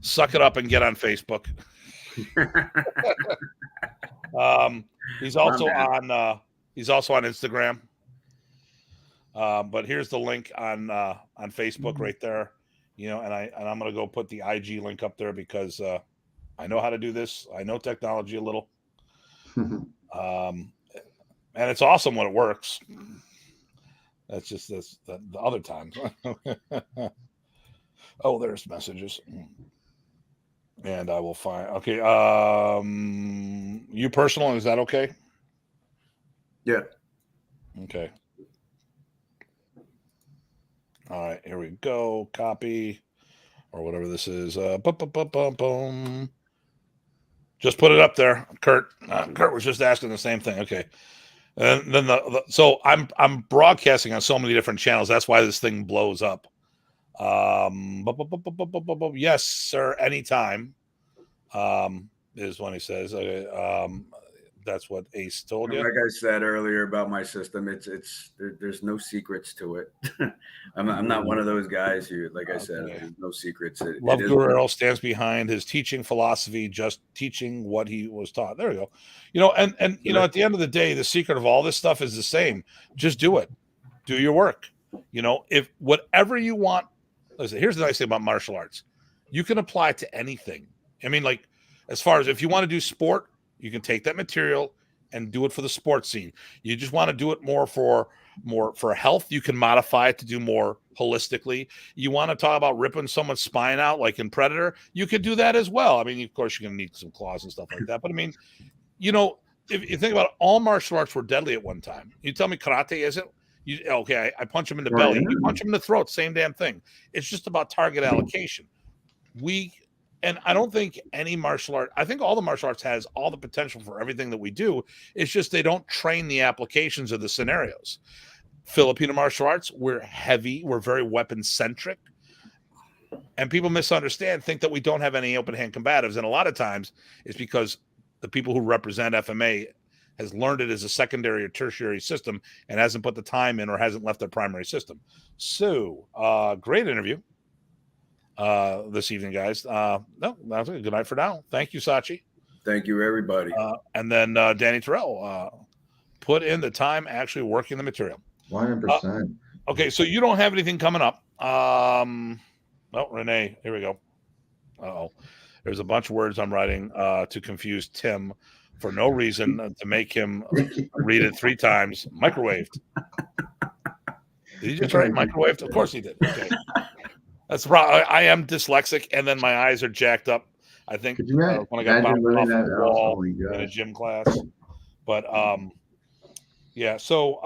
S1: suck it up and get on Facebook. He's also on Instagram. But here's the link on Facebook right there. You know, and I'm gonna go put the IG link up there because I know how to do this. I know technology a little. And it's awesome when it works. That's just the other times. Oh, there's messages. And I will find. Okay. You personal, is that okay?
S3: Yeah.
S1: Okay. All right, here we go. Copy or whatever this is. Boom. Just put it up there, Kurt. Kurt was just asking the same thing. Okay. And then so I'm broadcasting on so many different channels. That's why this thing blows up. Yes, sir. Anytime. Is when he says. Okay. That's what Ace told you.
S3: Like I said earlier about my system, there's no secrets to it. I'm not one of those guys who, like I said, there's no secrets.
S1: Love Guro Errol stands behind his teaching philosophy, just teaching what he was taught. There we go. You know, and you know, at the end of the day, the secret of all this stuff is the same. Just do it. Do your work. You know, if whatever you want. Listen, here's the nice thing about martial arts. You can apply it to anything. I mean, like, as far as if you want to do sport, you can take that material and do it for the sports scene. You just want to do it more for health, you can modify it to do more holistically. You want to talk about ripping someone's spine out like in Predator, you could do that as well. I mean, of course, you're going to need some claws and stuff like that. But I mean, you know, if you think about it, all martial arts were deadly at one time. You tell me karate isn't? Okay, I punch him in the belly. You punch him in the throat, same damn thing. It's just about target allocation. And I don't think any martial art, I think all the martial arts has all the potential for everything that we do. It's just they don't train the applications of the scenarios. Filipino martial arts, we're heavy, we're very weapon centric. And people misunderstand, think that we don't have any open hand combatives. And a lot of times it's because the people who represent FMA has learned it as a secondary or tertiary system and hasn't put the time in or hasn't left their primary system. So, great interview. This evening, guys. No, that's a good night for now. Thank you, Sachi.
S3: Thank you, everybody.
S1: And then Danny Terrell put in the time actually working the material.
S2: 100%.
S1: Okay, so you don't have anything coming up. Renee, here we go. There's a bunch of words I'm writing to confuse Tim for no reason to make him read it 3 times. Microwaved. Did he just write microwaved? Of course he did. Okay. That's the problem. I am dyslexic, and then my eyes are jacked up. I think when I got bounced off the wall in a gym class. But yeah. So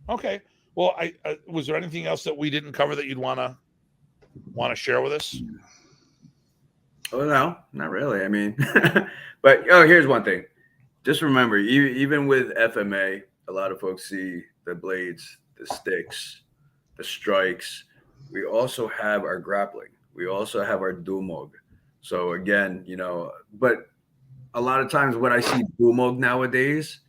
S1: okay. Well, I was there anything else that we didn't cover that you'd want to share with us?
S3: Oh no, not really. I mean, but here's one thing. Just remember, even with FMA, a lot of folks see the blades, the sticks, the strikes. We also have our grappling. We also have our dumog. So again, you know, but a lot of times when I see dumog nowadays,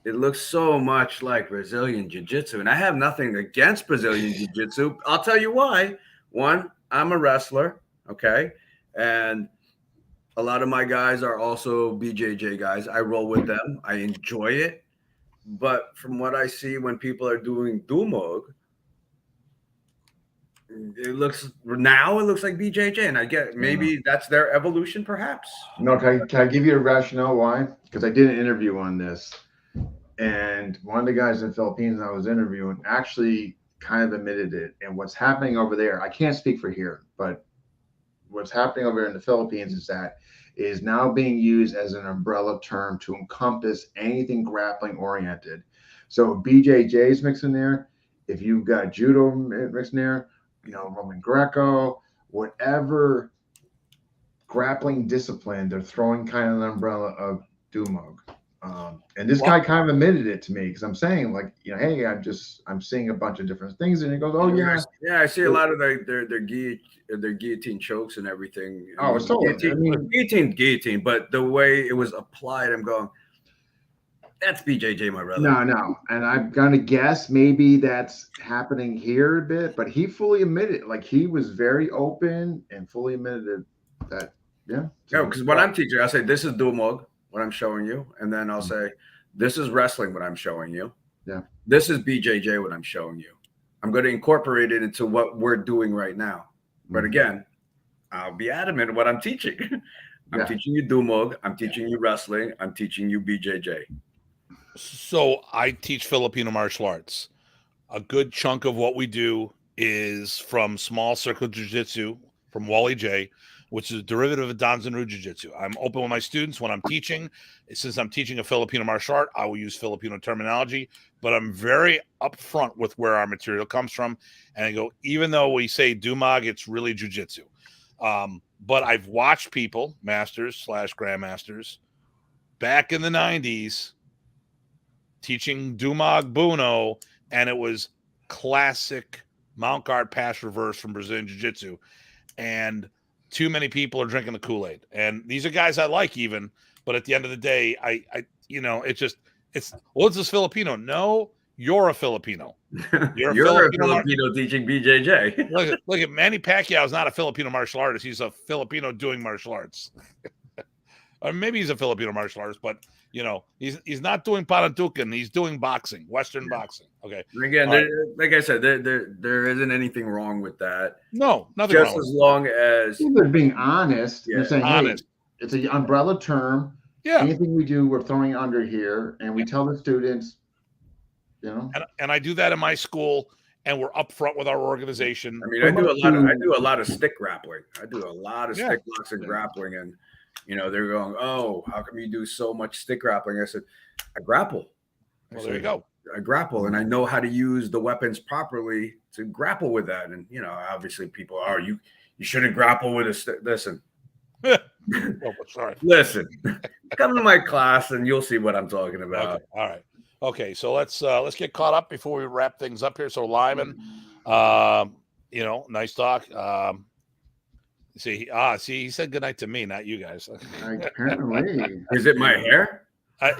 S3: it looks so much like Brazilian jiu-jitsu. And I have nothing against Brazilian jiu-jitsu. I'll tell you why. One, I'm a wrestler, okay? And a lot of my guys are also BJJ guys. I roll with them. I enjoy it. But from what I see when people are doing dumog, It looks like BJJ, and I get maybe that's their evolution, perhaps.
S2: No, can I give you a rationale why? Because I did an interview on this, and one of the guys in the Philippines I was interviewing actually kind of admitted it. And what's happening over there, I can't speak for here, but what's happening over there in the Philippines is that it is now being used as an umbrella term to encompass anything grappling oriented. So BJJ is mixed in there. If you've got judo mixed in there, Roman Greco, whatever grappling discipline, they're throwing kind of an umbrella of Dumog. And this guy kind of admitted it to me because I'm saying like, hey, I'm seeing a bunch of different things, and he goes, oh yeah,
S3: I see a lot of their guillotine chokes and everything.
S2: Oh, it's totally
S3: guillotine, but the way it was applied, I'm going, that's BJJ, my brother.
S2: No, and I'm gonna guess maybe that's happening here a bit, but he fully admitted, like he was very open and fully admitted that, yeah.
S3: No, because when I'm teaching, I say this is Dumog, what I'm showing you, and then I'll say this is wrestling, what I'm showing you.
S2: Yeah.
S3: This is BJJ, what I'm showing you. I'm going to incorporate it into what we're doing right now. But again, I'll be adamant what I'm teaching. I'm teaching you Dumog. I'm teaching you wrestling. I'm teaching you BJJ.
S1: So I teach Filipino martial arts. A good chunk of what we do is from small circle jiu-jitsu from Wally J, which is a derivative of Danzanru Jiu-Jitsu. I'm open with my students when I'm teaching. Since I'm teaching a Filipino martial art, I will use Filipino terminology, but I'm very upfront with where our material comes from. And I go, even though we say Dumog, it's really Jiu-Jitsu. But I've watched people, masters / grandmasters, back in the 90s, teaching Dumog Buno, and it was classic mount guard pass reverse from Brazilian Jiu-Jitsu. And too many people are drinking the Kool-Aid. And these are guys I like even, but at the end of the day, it's this Filipino? No, you're a Filipino.
S3: You're a Filipino teaching BJJ.
S1: Look at Manny Pacquiao is not a Filipino martial artist. He's a Filipino doing martial arts. Or maybe he's a Filipino martial artist, but he's not doing parantukan. He's doing boxing, Western boxing. Okay.
S3: Again, like I said, there isn't anything wrong with that.
S1: No, nothing wrong.
S3: Just as long as
S2: they're being honest.
S3: Yeah,
S2: they're saying,
S1: honest.
S2: Hey, it's an umbrella term.
S1: Yeah.
S2: Anything we do, we're throwing under here, and we tell the students,
S1: And I do that in my school, and we're upfront with our organization.
S3: I mean, I do a lot of stick grappling. I do a lot of stick boxing grappling, and they're going, oh, how come you do so much stick grappling? I said, I grapple.
S1: Well, there you go.
S3: I grapple, and I know how to use the weapons properly to grapple with that. And obviously, people are you shouldn't grapple with a stick. Listen,
S1: sorry.
S3: Listen, come to my class, and you'll see what I'm talking about.
S1: Okay. All right. Okay, so let's get caught up before we wrap things up here. So Lyman, nice talk. He said goodnight to me, not you guys.
S2: Apparently.
S3: Is it my hair?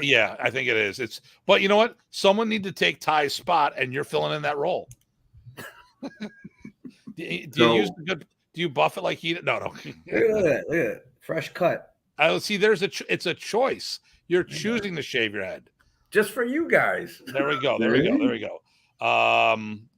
S1: Yeah, I think it is. But you know what? Someone need to take Ty's spot, and you're filling in that role. Do you buff it like he did? No.
S3: Look at that. Fresh cut.
S1: I see. It's a choice. You're choosing to shave your head.
S3: Just for you guys.
S1: There we go.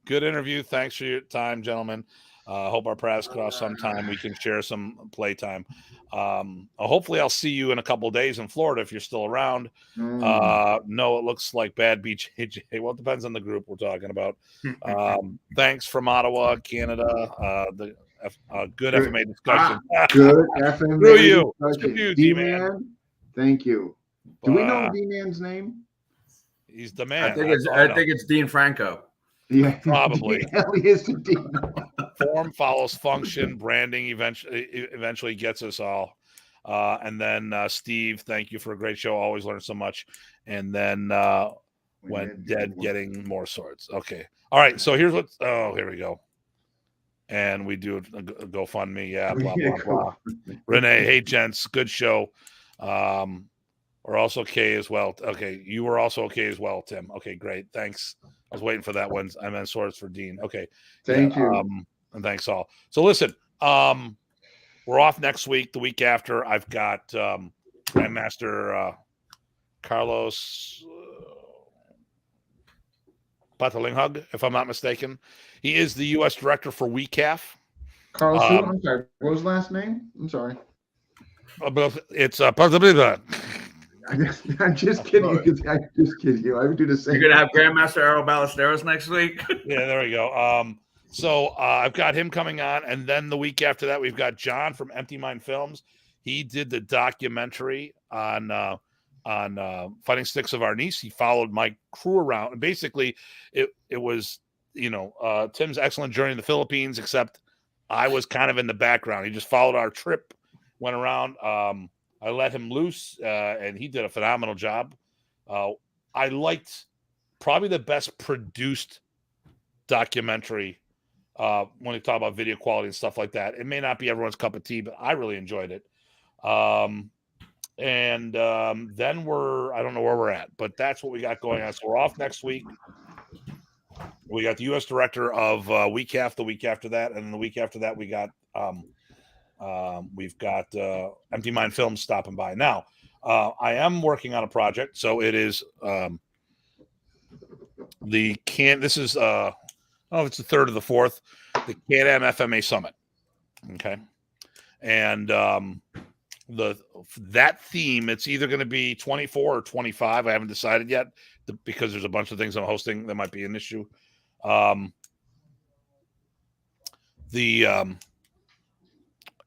S1: Good interview. Thanks for your time, gentlemen. Hope our paths cross sometime. We can share some playtime. Hopefully I'll see you in a couple of days in Florida if you're still around. No, it looks like bad BJJ. Well, it depends on the group we're talking about. Thanks from Ottawa, Canada. Good FMA discussion.
S2: Good FMA
S1: Through you.
S2: discussion.
S1: You,
S2: D-Man. Thank you. Do we know D-Man's name?
S1: He's the man.
S3: I think it's Dean Franco.
S2: Yeah,
S1: probably.
S2: He is the Dean.
S1: Form follows function. Branding eventually gets us all. And then Steve, thank you for a great show. Always learn so much. And then when dead, getting more swords. Okay. All right. So here's what. Oh, here we go. And we do a GoFundMe. Yeah. Blah blah blah. Renee, hey gents, good show. We're also okay as well. Okay, you were also okay as well, Tim. Okay, great. Thanks. I was waiting for that one. I meant swords for Dean. Okay.
S2: Thank you.
S1: And thanks all. So listen, we're off next week. The week after, I've got Grandmaster Carlos. Patalinghug, if I'm not mistaken. He is the U.S. director for WECAF.
S2: Carlos, I'm sorry. What was his last name? I'm sorry.
S1: It's
S2: I'm just kidding. I'm just kidding you. I would do the same.
S3: You're gonna have Grandmaster Errol Ballesteros next week.
S1: Yeah, there we go. So I've got him coming on, and then the week after that, we've got John from Empty Mind Films. He did the documentary on Fighting Sticks of our Niece. He followed my crew around, and basically, it was Tim's excellent journey in the Philippines, except I was kind of in the background. He just followed our trip, went around. I let him loose, and he did a phenomenal job. I liked probably the best produced documentary when we talk about video quality and stuff like that. It may not be everyone's cup of tea, but I really enjoyed it. Then I don't know where we're at, but that's what we got going on. So we're off next week. We got the U.S. director of WECAF the week after that, and then the week after that we got we've got Empty Mind Films stopping by. Now, I am working on a project, so it is this is I don't know if it's the third or the fourth, the Can-Am FMA Summit. Okay, and that theme, it's either going to be 24 or 25. I haven't decided yet because there's a bunch of things I'm hosting that might be an issue.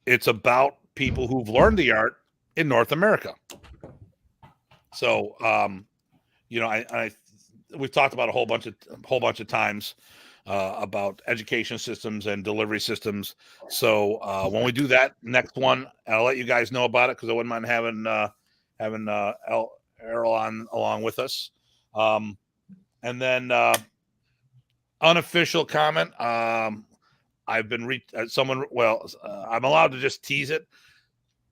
S1: It's about people who've learned the art in North America. So, we've talked about a whole bunch of times about education systems and delivery systems. So when we do that next one, I'll let you guys know about it because I wouldn't mind having Errol on along with us. And then unofficial comment. I've been I'm allowed to just tease it.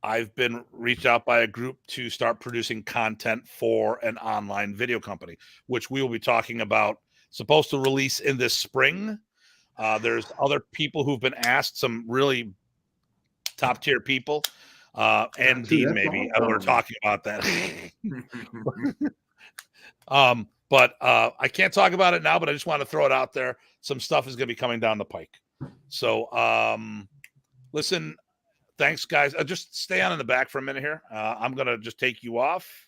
S1: I've been reached out by a group to start producing content for an online video company, which we will be talking about. Supposed to release in this spring. There's other people who've been asked, some really top tier people, and Dean maybe. We're talking about that. But I can't talk about it now, but I just want to throw it out there. Some stuff is going to be coming down the pike. So listen, thanks guys. Just stay on in the back for a minute here. I'm going to just take you off.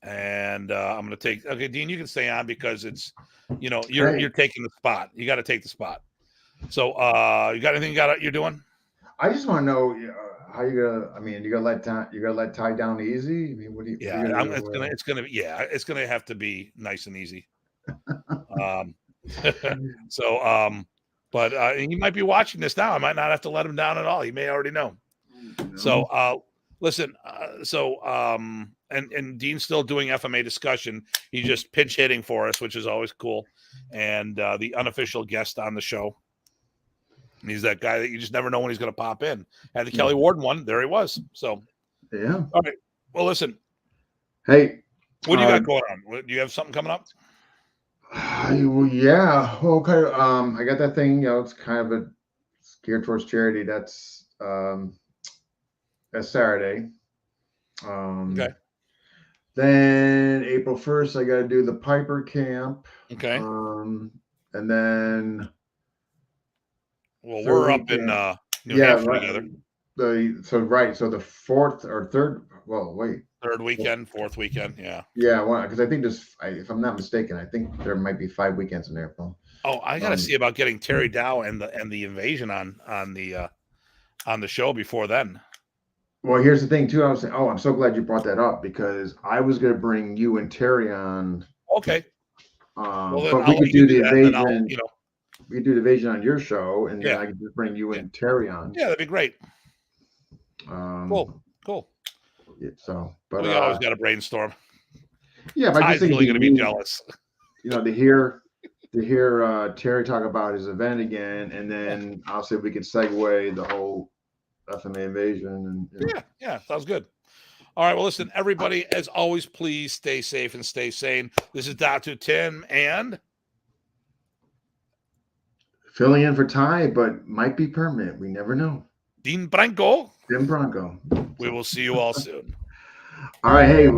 S1: And I'm going to take. Okay, Dean, you can stay on because it's, you're taking the spot. You got to take the spot. So, you got anything you're doing?
S2: I just want to know how you gonna. I mean, you gonna let Ty down easy? I mean, what do you?
S1: Yeah, it's gonna have to be nice and easy. But he might be watching this now. I might not have to let him down at all. He may already know. So, listen. And Dean's still doing FMA discussion. He's just pinch hitting for us, which is always cool. And the unofficial guest on the show. And he's that guy that you just never know when he's going to pop in. Had the Kelly Warden one. There he was. So,
S2: yeah.
S1: All right. Well, listen.
S2: Hey.
S1: What do you got going on? Do you have something coming up?
S2: Yeah. Okay. I got that thing. It's kind of geared towards charity. That's Saturday.
S1: Okay.
S2: Then April 1st, I got to do the Piper Camp.
S1: Okay.
S2: And then.
S1: Well, we're up in New Hampshire together.
S2: So the fourth or third. Well, wait.
S1: Third weekend, fourth weekend, yeah.
S2: Yeah, because I think if I'm not mistaken, I think there might be 5 weekends in April.
S1: Oh, I got to see about getting Terry Dow and the invasion on the show before then.
S2: Well, here's the thing too. I was saying, I'm so glad you brought that up because I was going to bring you and Terry on.
S1: Okay.
S2: But we could do the invasion. We could do the invasion on your show, and then I could just bring you and Terry on.
S1: Yeah, that'd be great. Cool.
S2: Yeah, so, but
S1: we always got to brainstorm.
S2: Yeah, but I just think
S1: really going to be jealous.
S2: To hear Terry talk about his event again, and then I'll say we could segue the whole FMA invasion. And
S1: yeah, sounds good. All right, well, listen, everybody, as always, please stay safe and stay sane. This is Datu Tim and
S2: filling in for Ty, but might be permanent. We never know.
S1: Dean Branco.
S2: Jim Bronco.
S1: We will see you all soon.
S2: All right, hey.